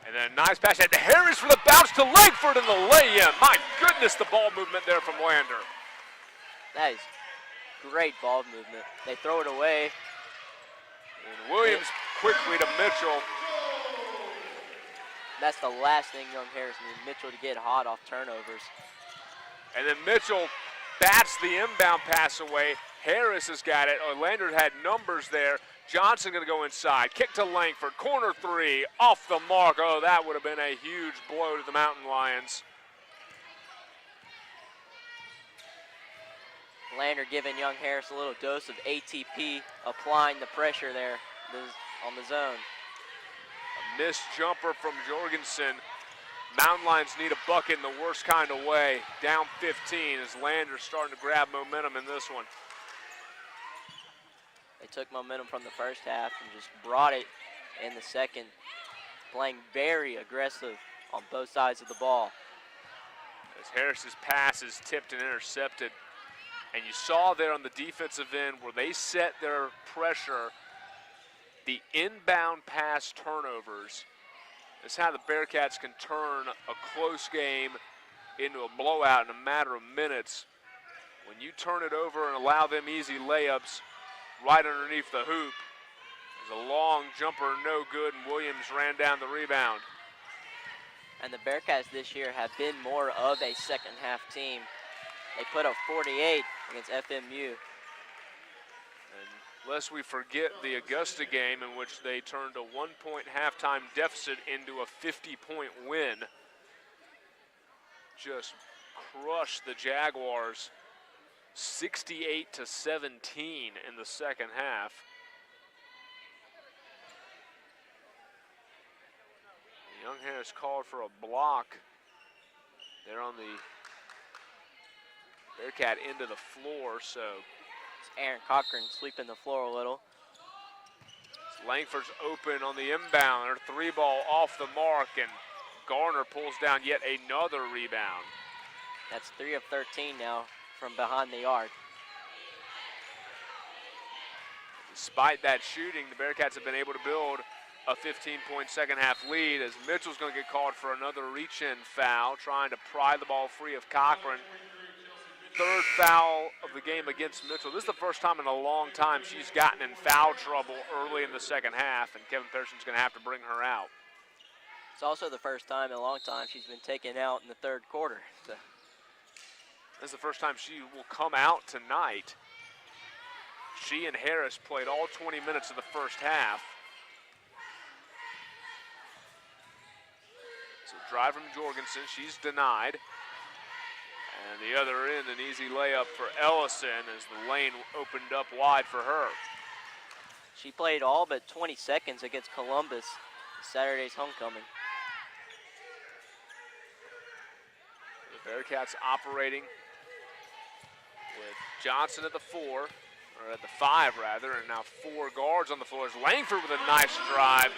And then a nice pass to Harris for the bounce to Langford and the lay-in. My goodness, the ball movement there from Lander. That is great ball movement. They throw it away. And Williams quickly to Mitchell. That's the last thing Young Harris needs, Mitchell to get hot off turnovers. And then Mitchell bats the inbound pass away. Harris has got it. Lander had numbers there. Johnson gonna go inside. Kick to Langford, corner three, off the mark. Oh, that would have been a huge blow to the Mountain Lions. Lander giving Young Harris a little dose of ATP, applying the pressure there on the zone. A missed jumper from Jorgensen. Mountain Lions need a bucket in the worst kind of way. Down 15 as Lander's starting to grab momentum in this one. They took momentum from the first half and just brought it in the second, playing very aggressive on both sides of the ball. As Harris's pass is tipped and intercepted. And you saw there on the defensive end where they set their pressure, the inbound pass turnovers is how the Bearcats can turn a close game into a blowout in a matter of minutes. When you turn it over and allow them easy layups right underneath the hoop, there's a long jumper, no good, and Williams ran down the rebound. And the Bearcats this year have been more of a second half team. They put up 48 against FMU. And Lest we forget the Augusta game in which they turned a 1-point halftime deficit into a 50-point win. Just crushed the Jaguars 68-17 in the second half. Young Harris called for a block there on the Bearcat end of the floor, so Aaron Cochran sweeping the floor a little. Langford's open on the inbound. Her three ball off the mark, and Garner pulls down yet another rebound. That's 3 of 13 now from behind the arc. Despite that shooting, the Bearcats have been able to build a 15-point second half lead as Mitchell's going to get called for another reach-in foul, trying to pry the ball free of Cochran. Third foul of the game against Mitchell. This is the first time in a long time she's gotten in foul trouble early in the second half, and Kevin Pearson's going to have to bring her out. It's also the first time in a long time she's been taken out in the third quarter. So. This is the first time she will come out tonight. She and Harris played all 20 minutes of the first half. So drive from Jorgensen, she's denied. And the other end, an easy layup for Ellison as the lane opened up wide for her. She played all but 20 seconds against Columbus Saturday's homecoming. The Bearcats operating with Johnson at the 4, or at the 5 rather, and now 4 guards on the floor. Langford with a nice drive.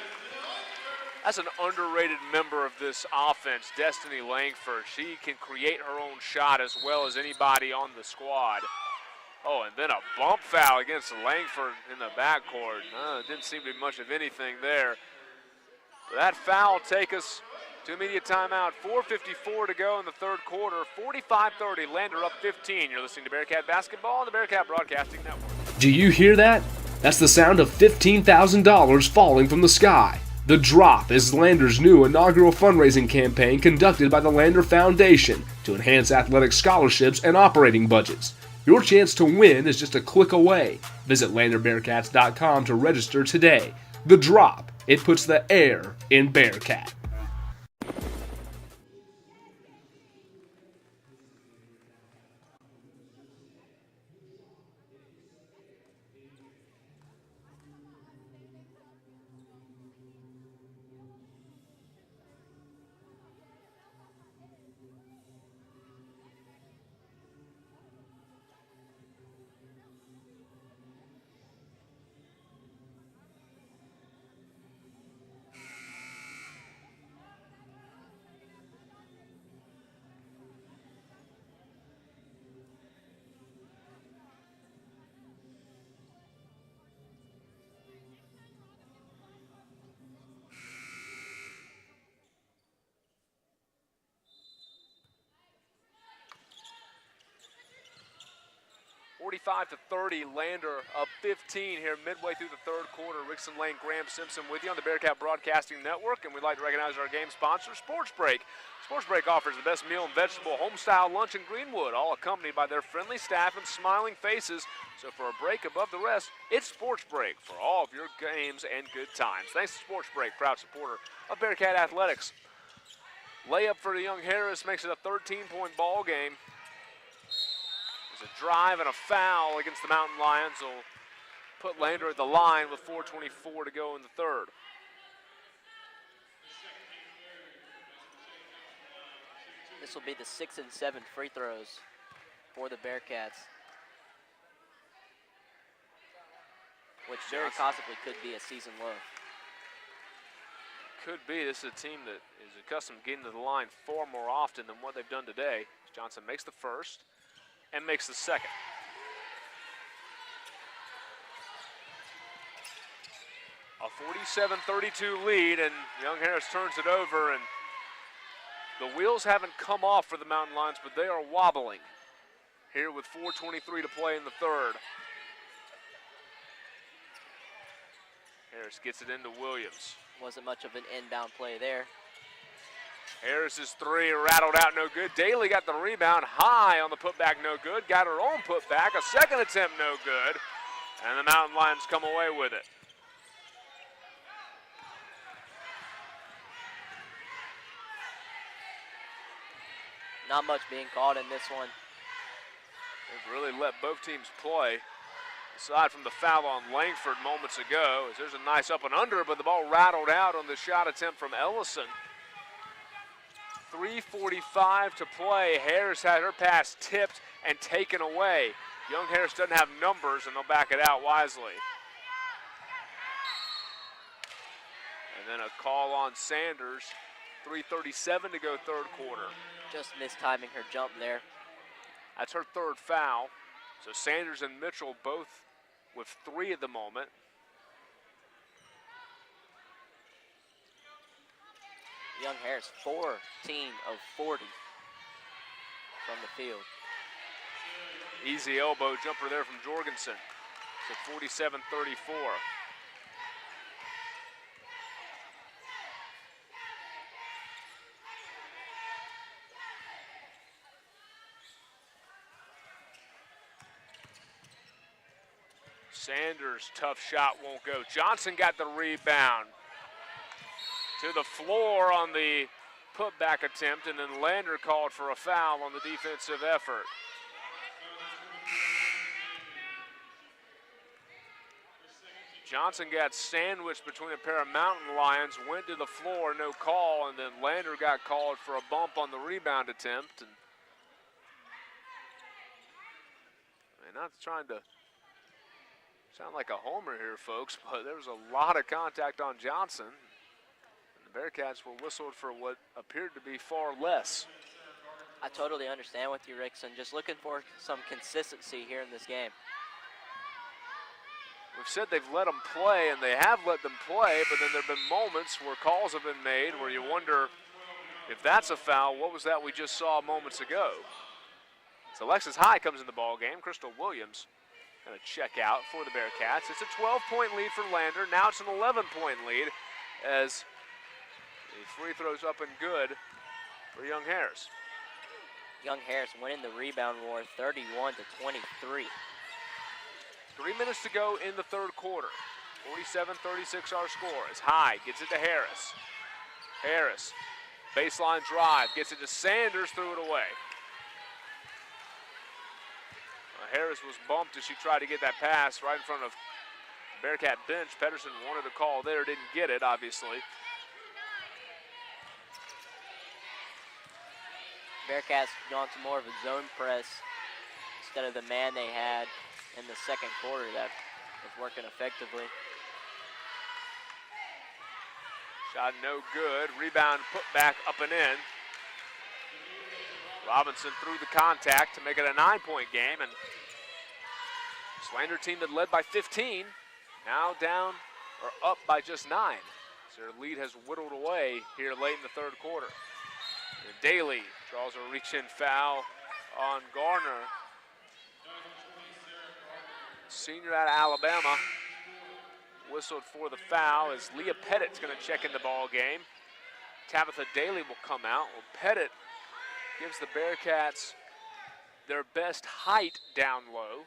That's an underrated member of this offense, Destiny Langford. She can create her own shot as well as anybody on the squad. Oh, and then a bump foul against Langford in the backcourt. Didn't seem to be much of anything there. That foul will take us to immediate timeout. 4:54 to go in the third quarter. 45-30, Lander up 15. You're listening to Bearcat Basketball on the Bearcat Broadcasting Network. Do you hear that? That's the sound of $15,000 falling from the sky. The Drop is Lander's new inaugural fundraising campaign conducted by the Lander Foundation to enhance athletic scholarships and operating budgets. Your chance to win is just a click away. Visit LanderBearcats.com to register today. The Drop. It puts the air in Bearcat. $45-30, Lander up 15 here midway through the third quarter. Rickson Lane, Graham Simpson with you on the Bearcat Broadcasting Network, and we'd like to recognize our game sponsor, Sports Break. Sports Break offers the best meal and vegetable home-style lunch in Greenwood, all accompanied by their friendly staff and smiling faces. So for a break above the rest, it's Sports Break for all of your games and good times. Thanks to Sports Break, proud supporter of Bearcat Athletics. Layup for the young Harris makes it a 13-point ball game. There's a drive and a foul against the Mountain Lions will put Lander at the line with 4:24 to go in the third. This will be the 6 and 7 free throws for the Bearcats, which very possibly could be a season low. Could be. This is a team that is accustomed to getting to the line far more often than what they've done today. Johnson makes the first and makes the second. A 47-32 lead, and Young Harris turns it over, and the wheels haven't come off for the Mountain Lions, but they are wobbling here with 4:23 to play in the third. Harris gets it into Williams. Wasn't much of an inbound play there. Harris's three rattled out, no good. Daly got the rebound high on the putback, no good. Got her own putback, a second attempt, no good. And the Mountain Lions come away with it. Not much being called in this one. They've really let both teams play. Aside from the foul on Langford moments ago, as there's a nice up and under, but the ball rattled out on the shot attempt from Ellison. 3:45 to play. Harris had her pass tipped and taken away. Young Harris doesn't have numbers, and they'll back it out wisely. And then a call on Sanders. 3:37 to go third quarter. Just mistiming her jump there. That's her third foul. So Sanders and Mitchell both with 3 at the moment. Young Harris, 14 of 40 from the field. Easy elbow jumper there from Jorgensen. So 47-34. Sanders' tough shot won't go. Johnson got the rebound. To the floor on the putback attempt, and then Lander called for a foul on the defensive effort. Johnson got sandwiched between a pair of Mountain Lions, went to the floor, no call, and then Lander got called for a bump on the rebound attempt. And not trying to sound like a homer here, folks, but there was a lot of contact on Johnson. And the Bearcats were whistled for what appeared to be far less. I totally understand with you, Rickson. Just looking for some consistency here in this game. We've said they've let them play, and they have let them play, but then there have been moments where calls have been made where you wonder if that's a foul. What was that we just saw moments ago? So Alexis High comes in the ball game. Crystal Williams going to check out for the Bearcats. It's a 12-point lead for Lander. Now it's an 11-point lead as the free throw's up and good for Young Harris. Young Harris winning the rebound war, 31-23. 3 minutes to go in the third quarter. 47-36 our score as High gets it to Harris. Harris, baseline drive, gets it to Sanders, threw it away. Harris was bumped as she tried to get that pass right in front of the Bearcat bench. Pedersen wanted a call there, didn't get it, obviously. Bearcats gone to more of a zone press instead of the man they had in the second quarter that was working effectively. Shot no good. Rebound put back up and in. Robinson threw the contact to make it a 9-point game, and Lander team that led by 15, now down or up by just 9. So their lead has whittled away here late in the third quarter. And Daly draws a reach-in foul on Garner. Senior out of Alabama. Whistled for the foul as Leah Pettit's going to check in the ball game. Tabitha Daly will come out. Well, Pettit gives the Bearcats their best height down low.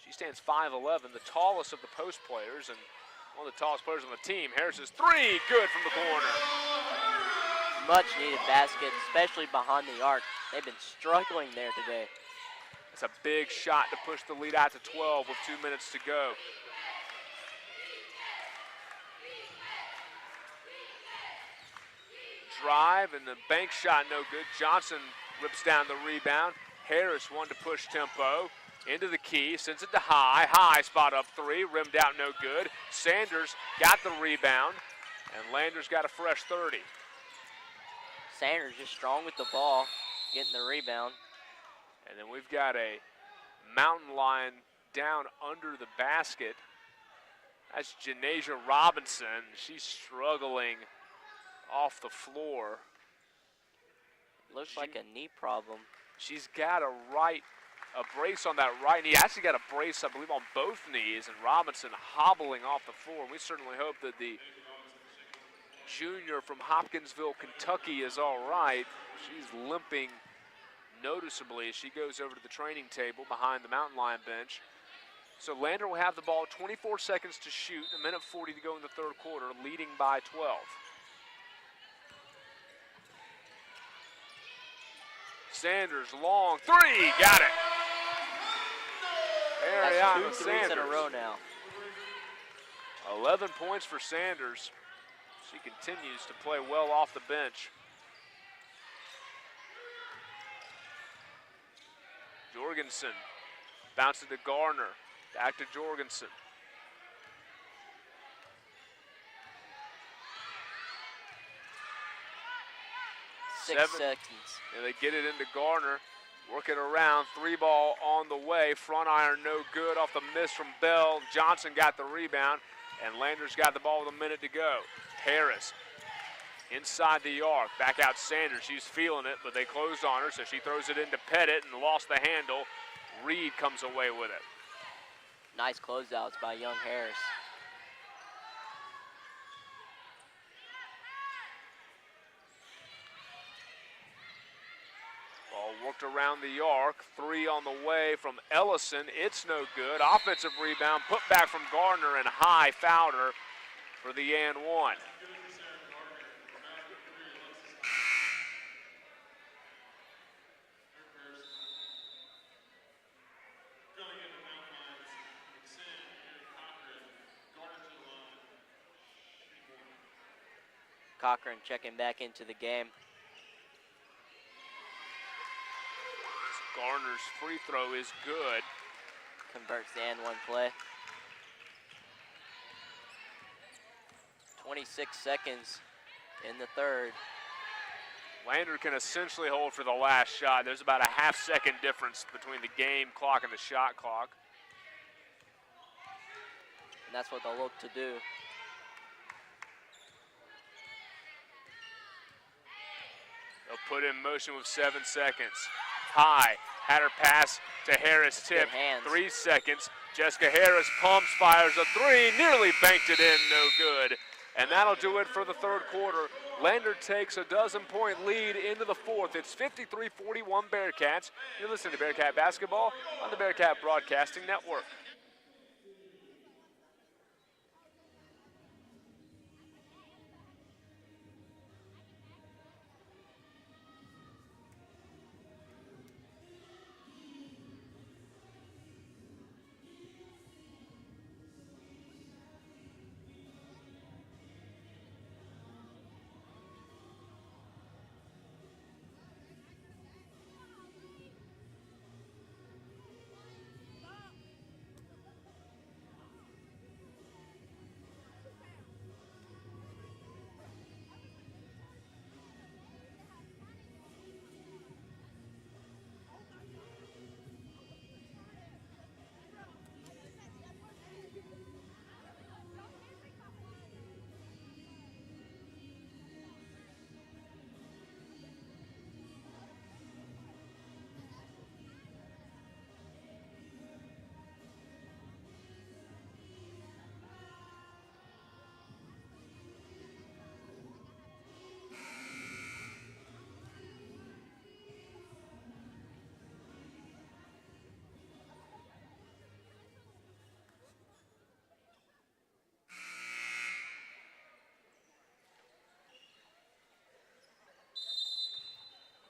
She stands 5'11", the tallest of the post players and one of the tallest players on the team. Harris's three, good from the corner. Much needed basket, especially behind the arc. They've been struggling there today. It's a big shot to push the lead out to 12 with 2 minutes to go. Drive and the bank shot no good. Johnson rips down the rebound. Harris wanted to push tempo into the key, sends it to High. High spot up three, rimmed out no good. Sanders got the rebound, and Lander's got a fresh 30. Sanders just strong with the ball, getting the rebound. And then we've got a Mountain Lion down under the basket. That's Janasia Robinson. She's struggling off the floor. Looks like a knee problem. She's got a brace on that right knee. Actually got a brace, I believe, on both knees, and Robinson hobbling off the floor. We certainly hope that the junior from Hopkinsville, Kentucky is all right. She's limping noticeably as she goes over to the training table behind the Mountain Lion bench. So Lander will have the ball, 24 seconds to shoot, a minute 40 to go in the third quarter, leading by 12. Sanders, long three, got it. That's 2 threes in a row now. 11 points for Sanders. She continues to play well off the bench. Jorgensen bounces to Garner. Back to Jorgensen. Six seconds. And they get it into Garner. Work it around. 3-ball on the way. Front iron no good off the miss from Bell. Johnson got the rebound. And Landers got the ball with a minute to go. Harris inside the arc. Back out Sanders. She's feeling it, but they closed on her, so she throws it into Pettit and lost the handle. Reed comes away with it. Nice closeouts by young Harris. Ball worked around the arc. 3 on the way from Ellison. It's no good. Offensive rebound. Put back from Gardner and high fouled her for the and one. Cochran checking back into the game. Garner's free throw is good. Converts the and one play. 26 seconds in the third. Lander can essentially hold for the last shot. There's about a half-second difference between the game clock and the shot clock. And that's what they'll look to do. They'll put in motion with 7 seconds. High, had her pass to Harris, tip, 3 seconds. Jessica Harris pumps, fires a 3, nearly banked it in, no good. And that'll do it for the third quarter. Lander takes a 12-point lead into the fourth. It's 53-41 Bearcats. You're listening to Bearcat Basketball on the Bearcat Broadcasting Network.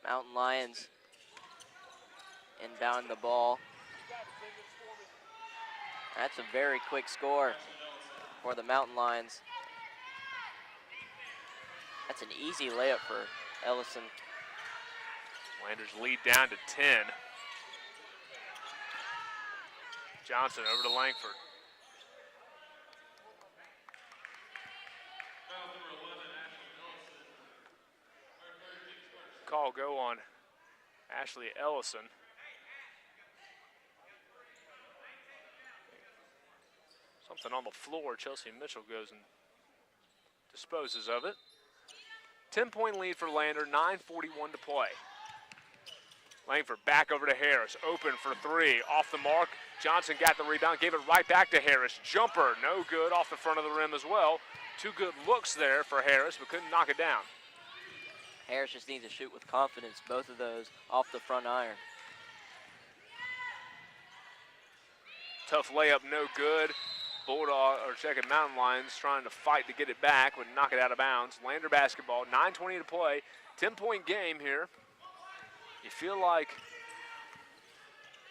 Mountain Lions inbound the ball. That's a very quick score for the Mountain Lions. That's an easy layup for Ellison. Landers lead down to 10. Johnson over to Langford. Call go on Ashley Ellison. Something on the floor. Chelsea Mitchell goes and disposes of it. 10-point lead for Lander, 9:41 to play. Langford back over to Harris, open for 3, off the mark. Johnson got the rebound, gave it right back to Harris. Jumper, no good, off the front of the rim as well. 2 good looks there for Harris, but couldn't knock it down. Harris just needs to shoot with confidence, both of those off the front iron. Tough layup, no good. Bulldog, or checking Mountain Lions, trying to fight to get it back, but knock it out of bounds. Lander basketball, 9:20 to play. 10-point game here. You feel like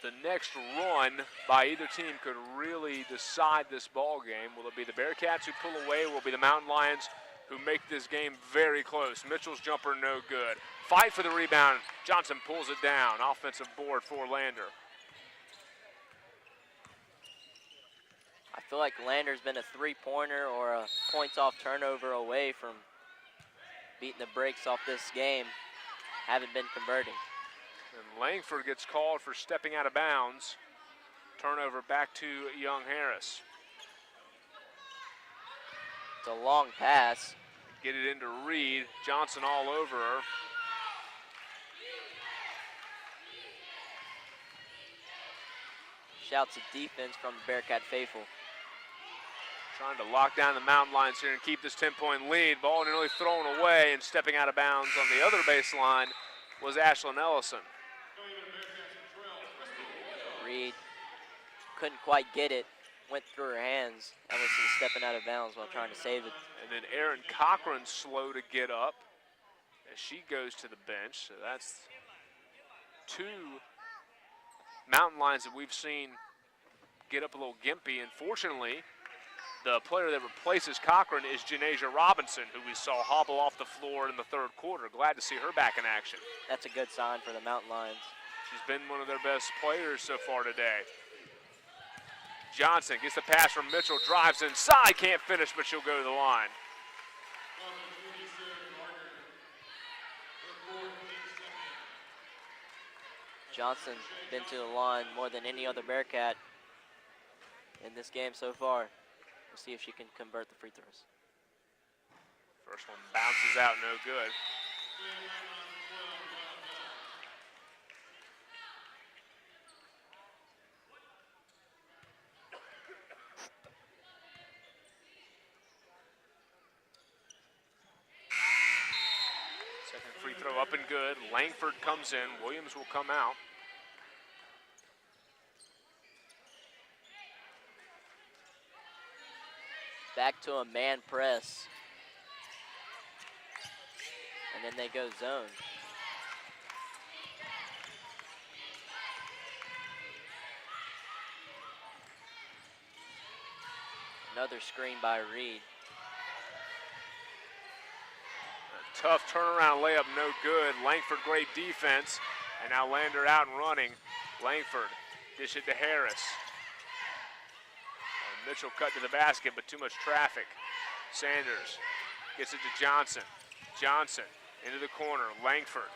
the next run by either team could really decide this ball game. Will it be the Bearcats who pull away? Will it be the Mountain Lions who make this game very close? Mitchell's jumper no good. Fight for the rebound. Johnson pulls it down. Offensive board for Lander. I feel like Lander's been a three-pointer or a points-off turnover away from beating the brakes off this game. Haven't been converting. And Langford gets called for stepping out of bounds. Turnover back to Young Harris. It's a long pass. Get it into Reed. Johnson all over her. Shouts of defense from the Bearcat faithful. Trying to lock down the Mountain Lions here and keep this 10-point lead. Ball nearly thrown away, and stepping out of bounds on the other baseline was Ashlyn Ellison. Reed couldn't quite get it. Went through her hands. Ellison stepping out of bounds while trying to save it. And then Erin Cochran's slow to get up as she goes to the bench. So that's two Mountain Lions that we've seen get up a little gimpy. And fortunately, the player that replaces Cochran is Janasia Robinson, who we saw hobble off the floor in the third quarter. Glad to see her back in action. That's a good sign for the Mountain Lions. She's been one of their best players so far today. Johnson gets the pass from Mitchell, drives inside, can't finish, but she'll go to the line. Johnson been to the line more than any other Bearcat in this game so far. We'll see if she can convert the free throws. First one bounces out, no good. Second free throw up and good. Langford comes in. Williams will come out. Back to a man press. And then they go zone. Another screen by Reed. A tough turnaround layup, no good. Langford, great defense. And now Lander out and running. Langford, dish it to Harris. Mitchell cut to the basket, but too much traffic. Sanders gets it to Johnson. Johnson into the corner. Langford.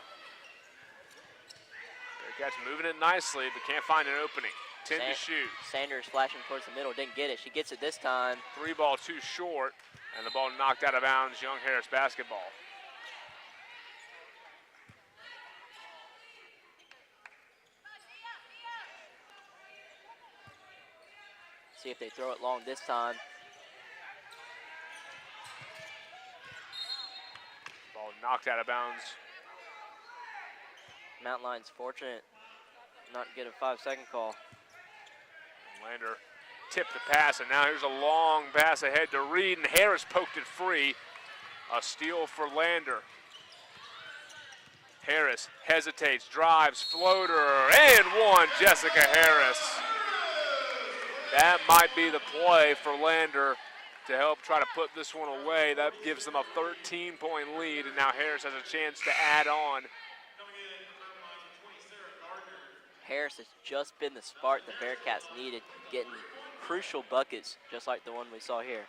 Bearcats moving it nicely, but can't find an opening. 10 to shoot. Sanders flashing towards the middle, didn't get it. She gets it this time. Three ball too short, and the ball knocked out of bounds. Young Harris basketball. See if they throw it long this time. Ball knocked out of bounds. Mountain Lions fortunate not to get a 5-second call. Lander tipped the pass, and now here's a long pass ahead to Reed, and Harris poked it free. A steal for Lander. Harris hesitates, drives, floater, and one, Jessica Harris. That might be the play for Lander to help try to put this one away. That gives them a 13-point lead, and now Harris has a chance to add on. Harris has just been the spark the Bearcats needed, getting crucial buckets just like the one we saw here.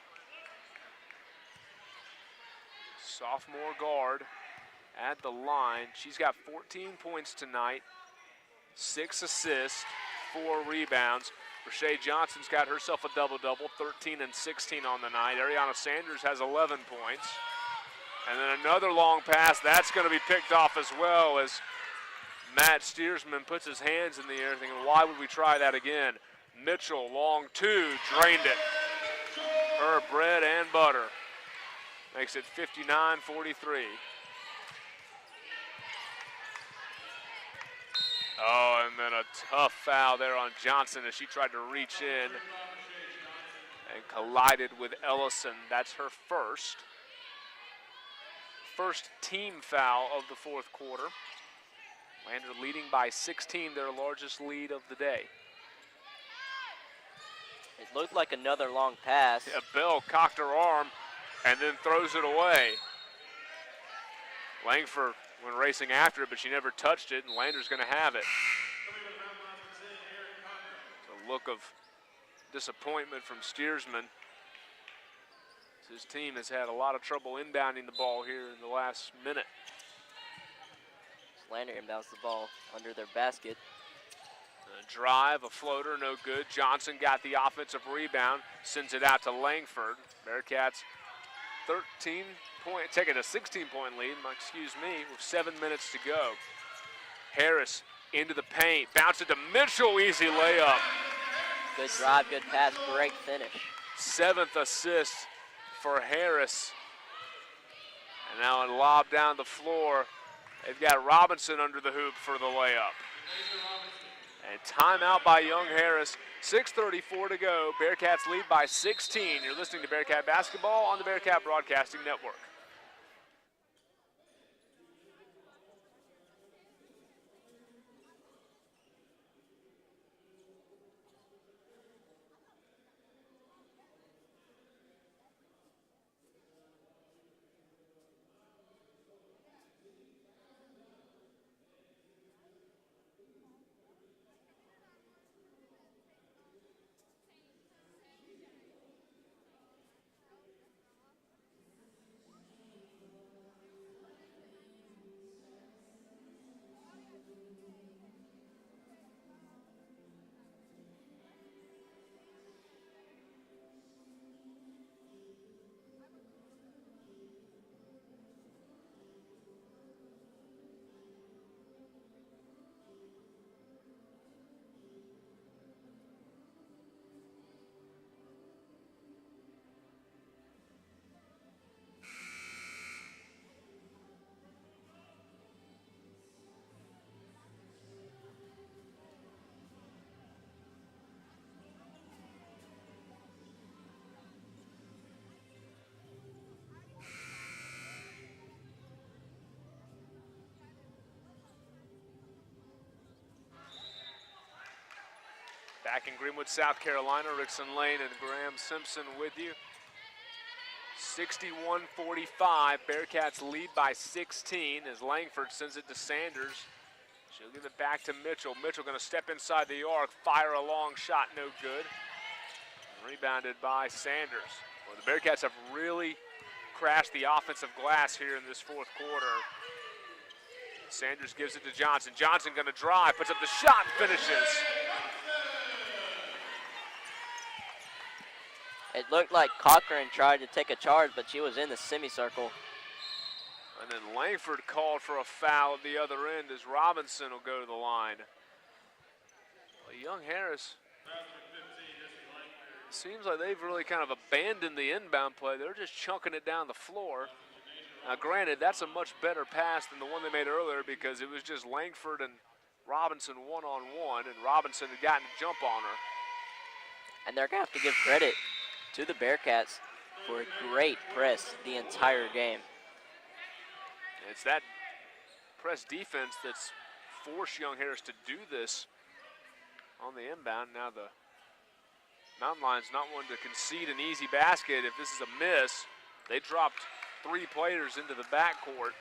Sophomore guard at the line. She's got 14 points tonight, 6 assists, 4 rebounds. Rashae Johnson's got herself a double-double, 13 and 16 on the night. Ariana Sanders has 11 points. And then another long pass. That's going to be picked off as well as Matt Steersman puts his hands in the air thinking, why would we try that again? Mitchell, long two, drained it. Her bread and butter. Makes it 59-43. Oh, and then a tough foul there on Johnson as she tried to reach in and collided with Ellison. That's her first team foul of the fourth quarter. Lander leading by 16, their largest lead of the day. It looked like another long pass. Yeah, Bell cocked her arm and then throws it away. Langford went racing after it, but she never touched it, and Lander's going to have it. It's a look of disappointment from Steersman. His team has had a lot of trouble inbounding the ball here in the last minute. Lander inbounds the ball under their basket. A drive, a floater, no good. Johnson got the offensive rebound, sends it out to Langford. Bearcats 13-point, taking a 16-point lead, excuse me, with 7 minutes to go. Harris into the paint, bounce it to Mitchell, easy layup. Good drive, good pass, great finish. 7th assist for Harris. And now a lob down the floor. They've got Robinson under the hoop for the layup. And timeout by Young Harris. 6:34 to go. Bearcats lead by 16. You're listening to Bearcat Basketball on the Bearcat Broadcasting Network. Back in Greenwood, South Carolina, Rickson Lane and Graham Simpson with you. 61-45, Bearcats lead by 16 as Langford sends it to Sanders. She'll give it back to Mitchell. Mitchell gonna step inside the arc, fire a long shot, no good. Rebounded by Sanders. Well, the Bearcats have really crashed the offensive glass here in this fourth quarter. Sanders gives it to Johnson. Johnson gonna drive, puts up the shot, finishes. It looked like Cochran tried to take a charge, but she was in the semicircle. And then Langford called for a foul at the other end as Robinson will go to the line. Well, Young Harris, seems like they've really kind of abandoned the inbound play. They're just chunking it down the floor. Now, granted, that's a much better pass than the one they made earlier because it was just Langford and Robinson one-on-one, and Robinson had gotten a jump on her. And they're going to have to give credit to the Bearcats for a great press the entire game. It's that press defense that's forced Young Harris to do this on the inbound. Now the Mountain Lions not one to concede an easy basket. If this is a miss, they dropped 3 players into the backcourt.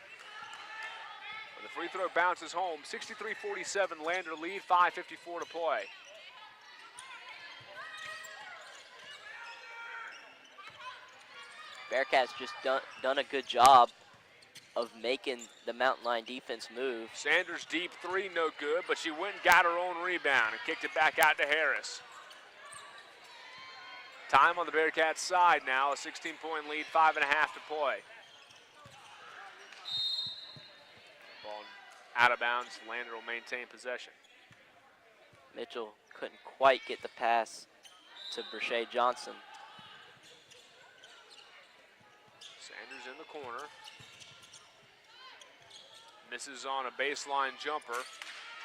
But the free throw bounces home. 63-47, Lander lead, 5:54 to play. Bearcats just done a good job of making the Mountain Lion defense move. Sanders deep 3, no good, but she went and got her own rebound and kicked it back out to Harris. Time on the Bearcats side now, a 16-point lead, 5.5 to play. Ball out of bounds, Lander will maintain possession. Mitchell couldn't quite get the pass to Brashay Johnson. Sanders in the corner. Misses on a baseline jumper.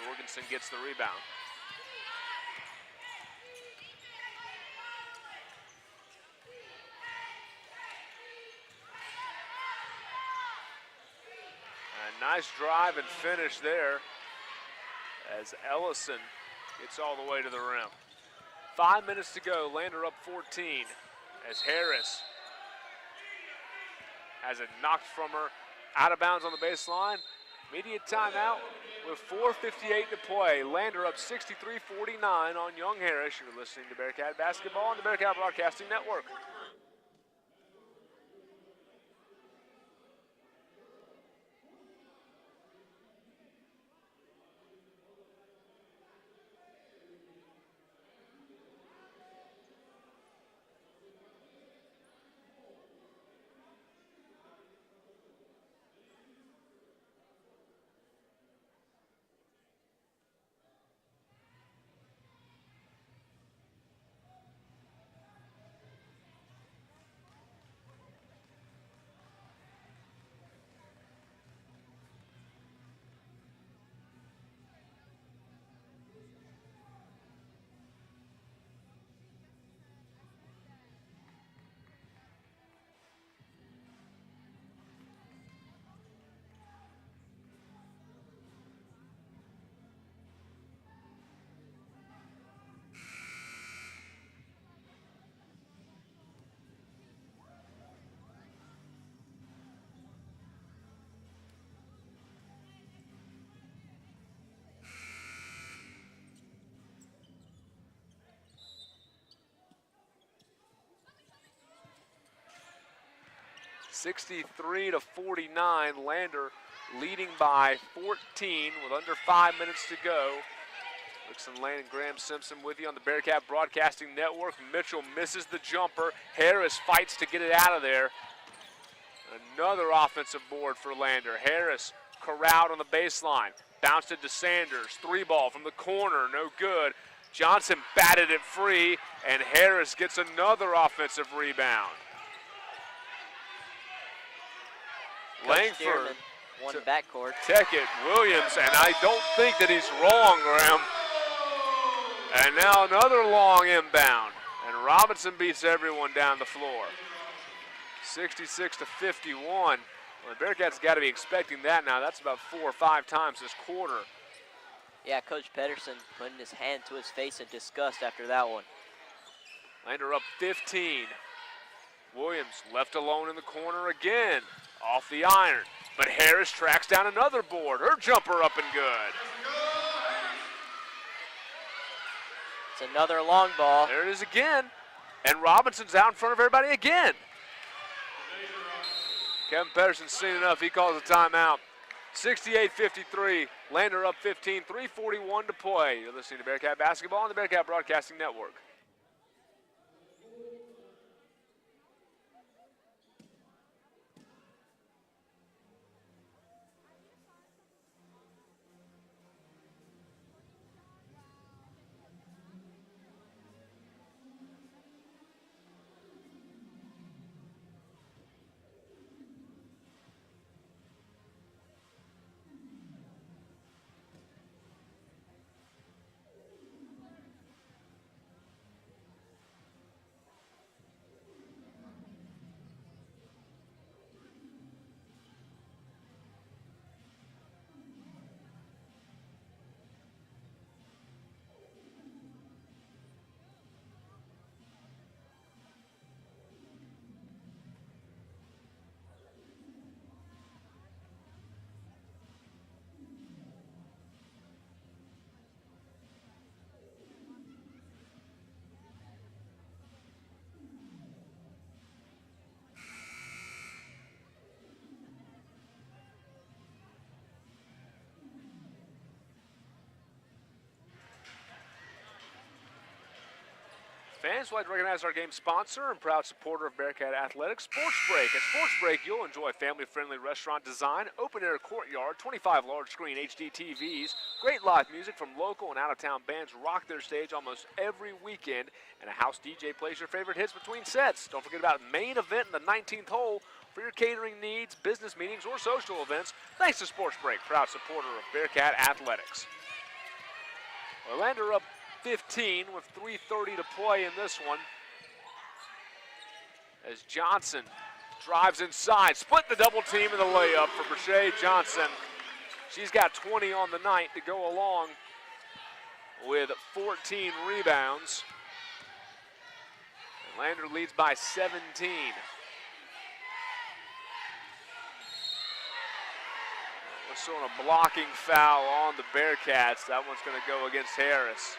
Jorgensen gets the rebound. A nice drive and finish there as Ellison gets all the way to the rim. 5 minutes to go, Lander up 14 as Harris has it knocked from her out of bounds on the baseline. Immediate timeout with 4:58 to play. Lander up 63-49 on Young Harris. You're listening to Bearcat Basketball on the Bearcat Broadcasting Network. (63-49), Lander leading by 14 with under 5 minutes to go. Rickson Lane and Graham Simpson with you on the Bearcat Broadcasting Network. Mitchell misses the jumper. Harris fights to get it out of there. Another offensive board for Lander. Harris corralled on the baseline. Bounced it to Sanders. 3-ball from the corner, no good. Johnson batted it free, and Harris gets another offensive rebound. Langford, one backcourt. Teckett, Williams, and I don't think that he's wrong, Graham. And now another long inbound, and Robinson beats everyone down the floor. 66-51. Well, the Bearcats got to be expecting that now. That's about 4 or 5 times this quarter. Yeah, Coach Pedersen putting his hand to his face in disgust after that one. Lander up 15. Williams left alone in the corner again. Off the iron, but Harris tracks down another board. Her jumper up and good. It's another long ball. There it is again, and Robinson's out in front of everybody again. Kevin Pedersen's seen enough. He calls a timeout. 68-53, Lander up 15, 3:41 to play. You're listening to Bearcat Basketball on the Bearcat Broadcasting Network. Fans would like to recognize our game sponsor and proud supporter of Bearcat Athletics, Sports Break. At Sports Break, you'll enjoy family-friendly restaurant design, open-air courtyard, 25 large-screen HD TVs, great live music from local and out-of-town bands rock their stage almost every weekend, and a house DJ plays your favorite hits between sets. Don't forget about main event in the 19th hole for your catering needs, business meetings, or social events. Thanks to Sports Break, proud supporter of Bearcat Athletics. Lander up 15 with 3:30 to play in this one. As Johnson drives inside, split the double team in the layup for Brashay Johnson. She's got 20 on the night to go along with 14 rebounds. And Lander leads by 17. So on a blocking foul on the Bearcats. That one's going to go against Harris.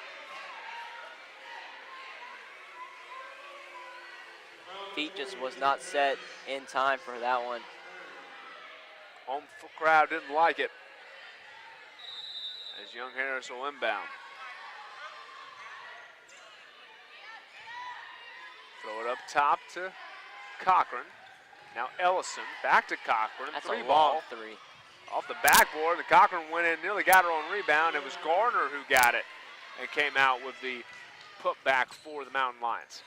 Feet just was not set in time for that one. Home crowd didn't like it. As Young Harris will inbound. Throw it up top to Cochran. Now Ellison back to Cochran. That's three a ball. long three. Off the backboard, the Cochran went in, nearly got her on rebound. It was Garner who got it and came out with the putback for the Mountain Lions.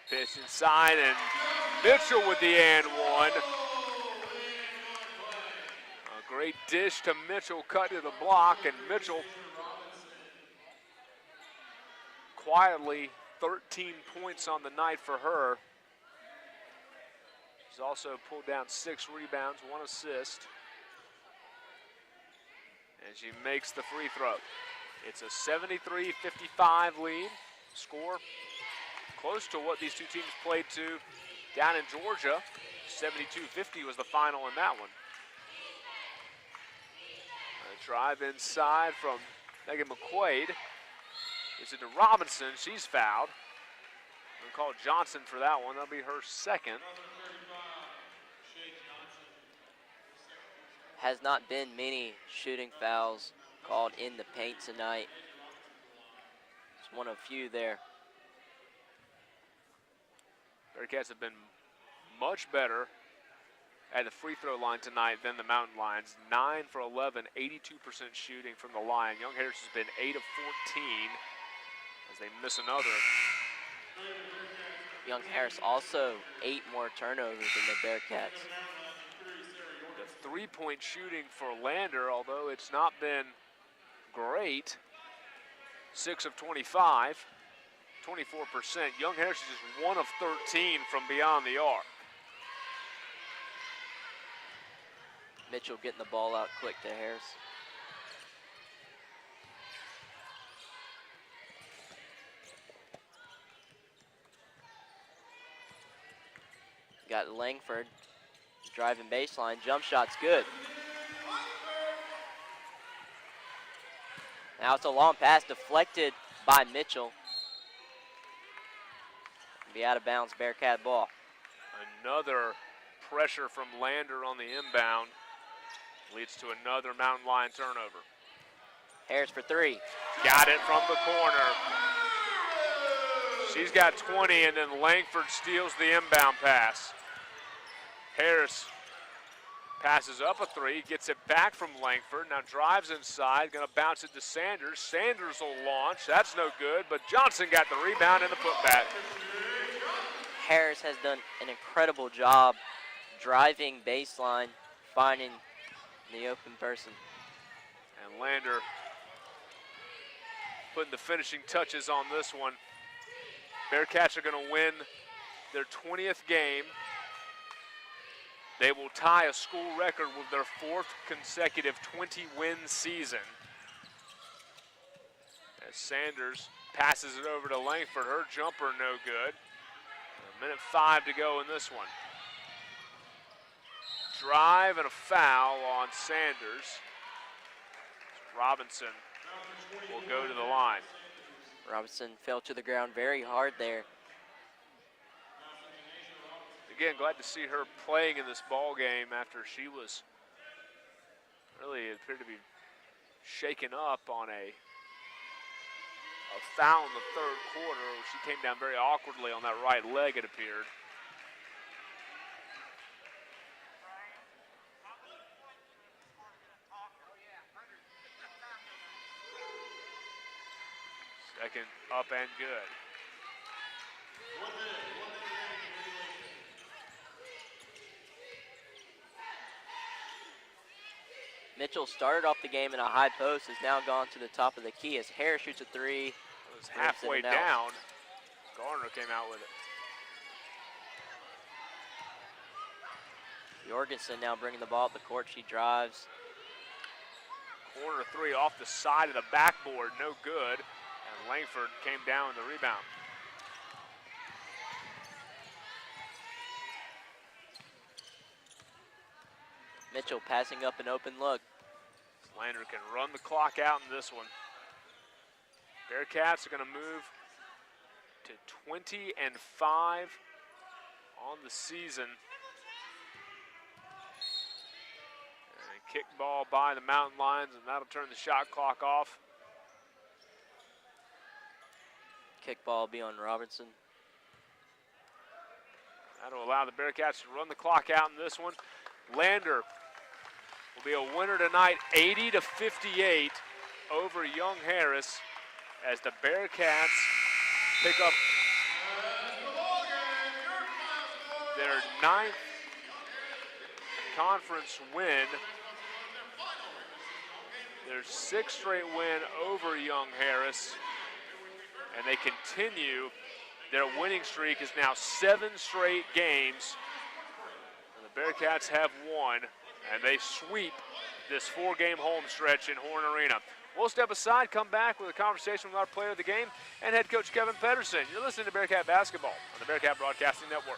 Pitch inside, and Mitchell with the and one. A great dish to Mitchell, cut to the block, and Mitchell quietly 13 points on the night for her. She's also pulled down 6 rebounds, 1 assist. And she makes the free throw. It's a 73-55 lead. Score close to what these two teams played to down in Georgia. 72-50 was the final in that one. A drive inside from Megan McQuaid. Is it to Robinson? She's fouled. We'll call Johnson for that one. That'll be her second. Has not been many shooting fouls called in the paint tonight. It's one of few there. Bearcats have been much better at the free throw line tonight than the Mountain Lions. 9 for 11, 82% shooting from the line. Young Harris has been 8 of 14 as they miss another. Young Harris also 8 more turnovers than the Bearcats. The three-point shooting for Lander, although it's not been great, 6 of 25, 24%. Young Harris is just 1 of 13 from beyond the arc. Mitchell getting the ball out quick to Harris. Got Langford driving baseline, jump shot's good. Now it's a long pass deflected by Mitchell. Be out of bounds, Bearcat ball. Another pressure from Lander on the inbound leads to another Mountain Lion turnover. Harris for 3. Got it from the corner. She's got 20, and then Langford steals the inbound pass. Harris passes up a 3, gets it back from Langford, now drives inside, gonna bounce it to Sanders. Sanders will launch, that's no good, but Johnson got the rebound and the putback. Harris has done an incredible job driving baseline, finding the open person. And Lander putting the finishing touches on this one. Bearcats are gonna win their 20th game. They will tie a school record with their 4th consecutive 20-win season. As Sanders passes it over to Langford, her jumper no good. 1:05 to go in this one. Drive and a foul on Sanders. Robinson will go to the line. Robinson fell to the ground very hard there. Again, glad to see her playing in this ball game after she was really appeared to be shaken up on a foul in the 3rd quarter. She came down very awkwardly on that right leg, it appeared. Second up and good. Mitchell started off the game in a high post, has now gone to the top of the key as Harris shoots a three. It was halfway down. Garner came out with it. Jorgensen now bringing the ball up the court. She drives. Corner three off the side of the backboard, no good. And Langford came down with the rebound. Mitchell passing up an open look. Lander can run the clock out in this one. Bearcats are going to move to 20-5 on the season. And kick ball by the Mountain Lions, and that'll turn the shot clock off. Kick ball be on Robertson. That'll allow the Bearcats to run the clock out in this one. Lander will be a winner tonight, 80-58 over Young Harris, as the Bearcats pick up their 9th conference win, their 6th straight win over Young Harris, and they continue. Their winning streak is now 7 straight games. And the Bearcats have won, and they sweep this 4-game home stretch in Horne Arena. We'll step aside, come back with a conversation with our player of the game and head coach Kevin Pedersen. You're listening to Bearcat Basketball on the Bearcat Broadcasting Network.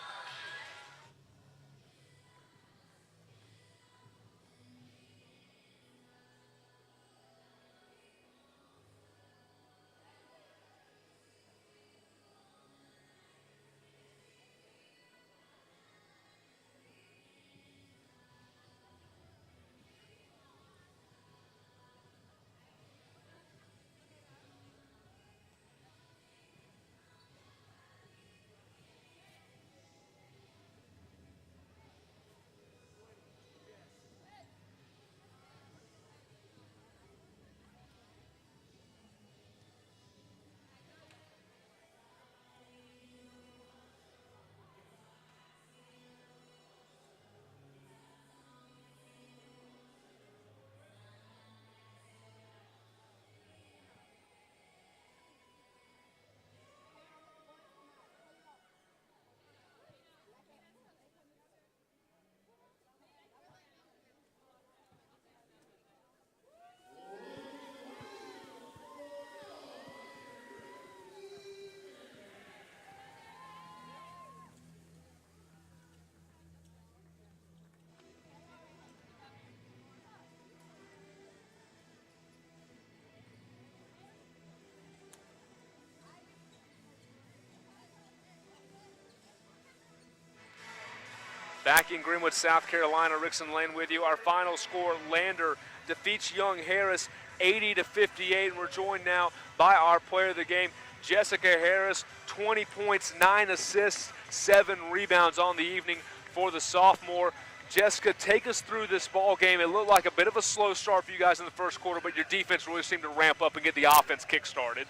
Back in Greenwood, South Carolina, Rickson Lane with you. Our final score, Lander defeats Young Harris 80-58, and we're joined now by our player of the game, Jessica Harris. 20 points, 9 assists, 7 rebounds on the evening for the sophomore. Jessica, take us through this ball game. It looked like a bit of a slow start for you guys in the first quarter, but your defense really seemed to ramp up and get the offense kick-started.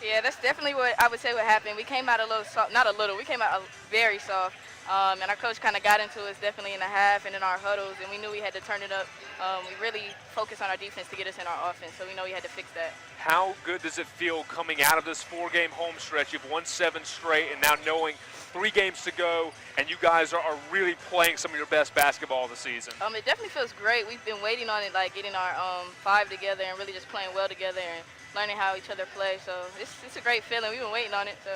Yeah, that's definitely what I would say what happened. We came out a little soft, not a little, we came out very soft. And our coach kind of got into us definitely in the half and in our huddles, and we knew we had to turn it up. We really focused on our defense to get us in our offense, so we know we had to fix that. How good does it feel coming out of this 4-game home stretch? You've won 7 straight, and now knowing 3 games to go, and you guys are really playing some of your best basketball of the season. It definitely feels great. We've been waiting on it, like getting our 5 together and really just playing well together and learning how each other play. So it's a great feeling. We've been waiting on it. So.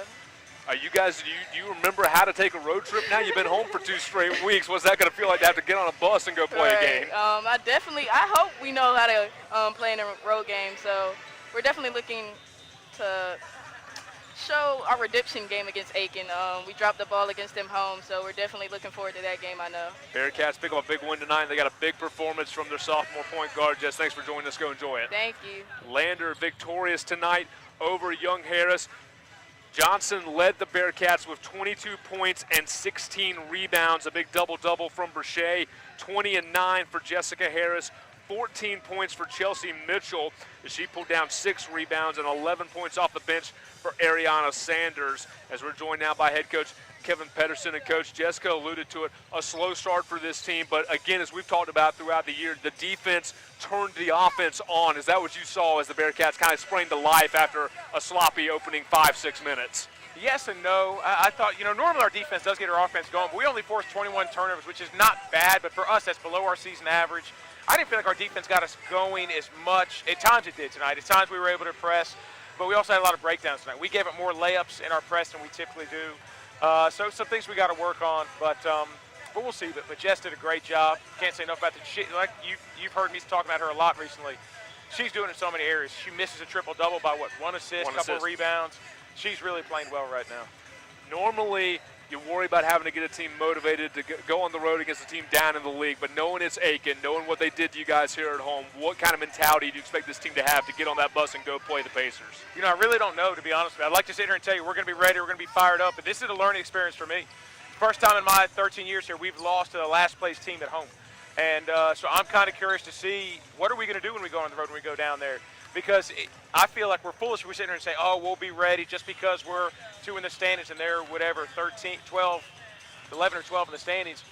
You guys, do you remember how to take a road trip now? You've been home for 2 straight weeks. What's that going to feel like to have to get on a bus and go play a game? I hope we know how to play in a road game. So we're definitely looking to show our redemption game against Aiken. We dropped the ball against them home, so we're definitely looking forward to that game, I know. Bearcats pick up a big win tonight. They got a big performance from their sophomore point guard. Jess, thanks for joining us. Go enjoy it. Thank you. Lander victorious tonight over Young Harris. Johnson led the Bearcats with 22 points and 16 rebounds, a big double-double from Brochet. 20 and 9 for Jessica Harris, 14 points for Chelsea Mitchell as she pulled down 6 rebounds and 11 points off the bench for Ariana Sanders. As we're joined now by head coach Kevin Pedersen and Coach Jessica alluded to it, a slow start for this team. But again, as we've talked about throughout the year, the defense turned the offense on. Is that what you saw as the Bearcats kind of sprang to life after a sloppy opening 5-6 minutes? Yes and no. I thought, normally our defense does get our offense going, but we only forced 21 turnovers, which is not bad, but for us, that's below our season average. I didn't feel like our defense got us going as much. At times it did tonight. At times we were able to press, but we also had a lot of breakdowns tonight. We gave up more layups in our press than we typically do. So some things we got to work on, but we'll see. But Jess did a great job. Can't say enough about like you've heard me talk about her a lot recently. She's doing it in so many areas. She misses a triple-double by, one assist, couple of rebounds. She's really playing well right now. Normally, you worry about having to get a team motivated to go on the road against a team down in the league, but knowing it's Aiken, knowing what they did to you guys here at home, what kind of mentality do you expect this team to have to get on that bus and go play the Pacers? I really don't know, to be honest with you. I'd like to sit here and tell you we're going to be ready, we're going to be fired up, but this is a learning experience for me. First time in my 13 years here, we've lost to the last place team at home. And so I'm kind of curious to see what are we going to do when we go on the road, when we go down there. Because I feel like we're foolish if we sit here and say, oh, we'll be ready just because we're 2 in the standings and they're 11 or 12 in the standings.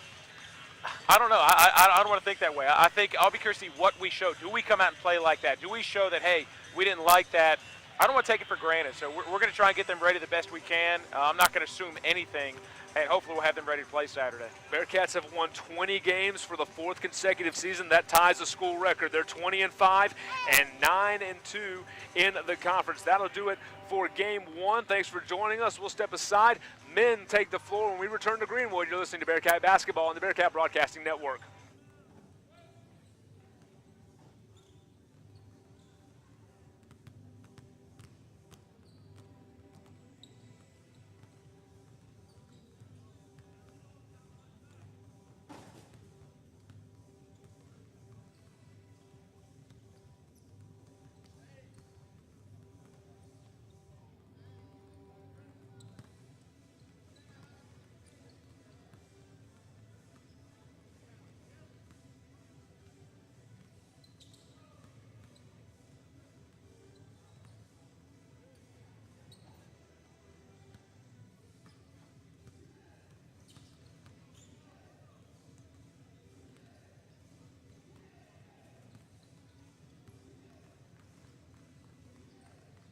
I don't know. I don't want to think that way. I think I'll be curious to see what we show. Do we come out and play like that? Do we show that, hey, we didn't like that? I don't want to take it for granted. So we're going to try and get them ready the best we can. I'm not going to assume anything. And hopefully we'll have them ready to play Saturday. Bearcats have won 20 games for the 4th consecutive season. That ties the school record. They're 20-5 and 9-2 in the conference. That'll do it for Game 1. Thanks for joining us. We'll step aside. Men take the floor when we return to Greenwood. You're listening to Bearcat Basketball on the Bearcat Broadcasting Network.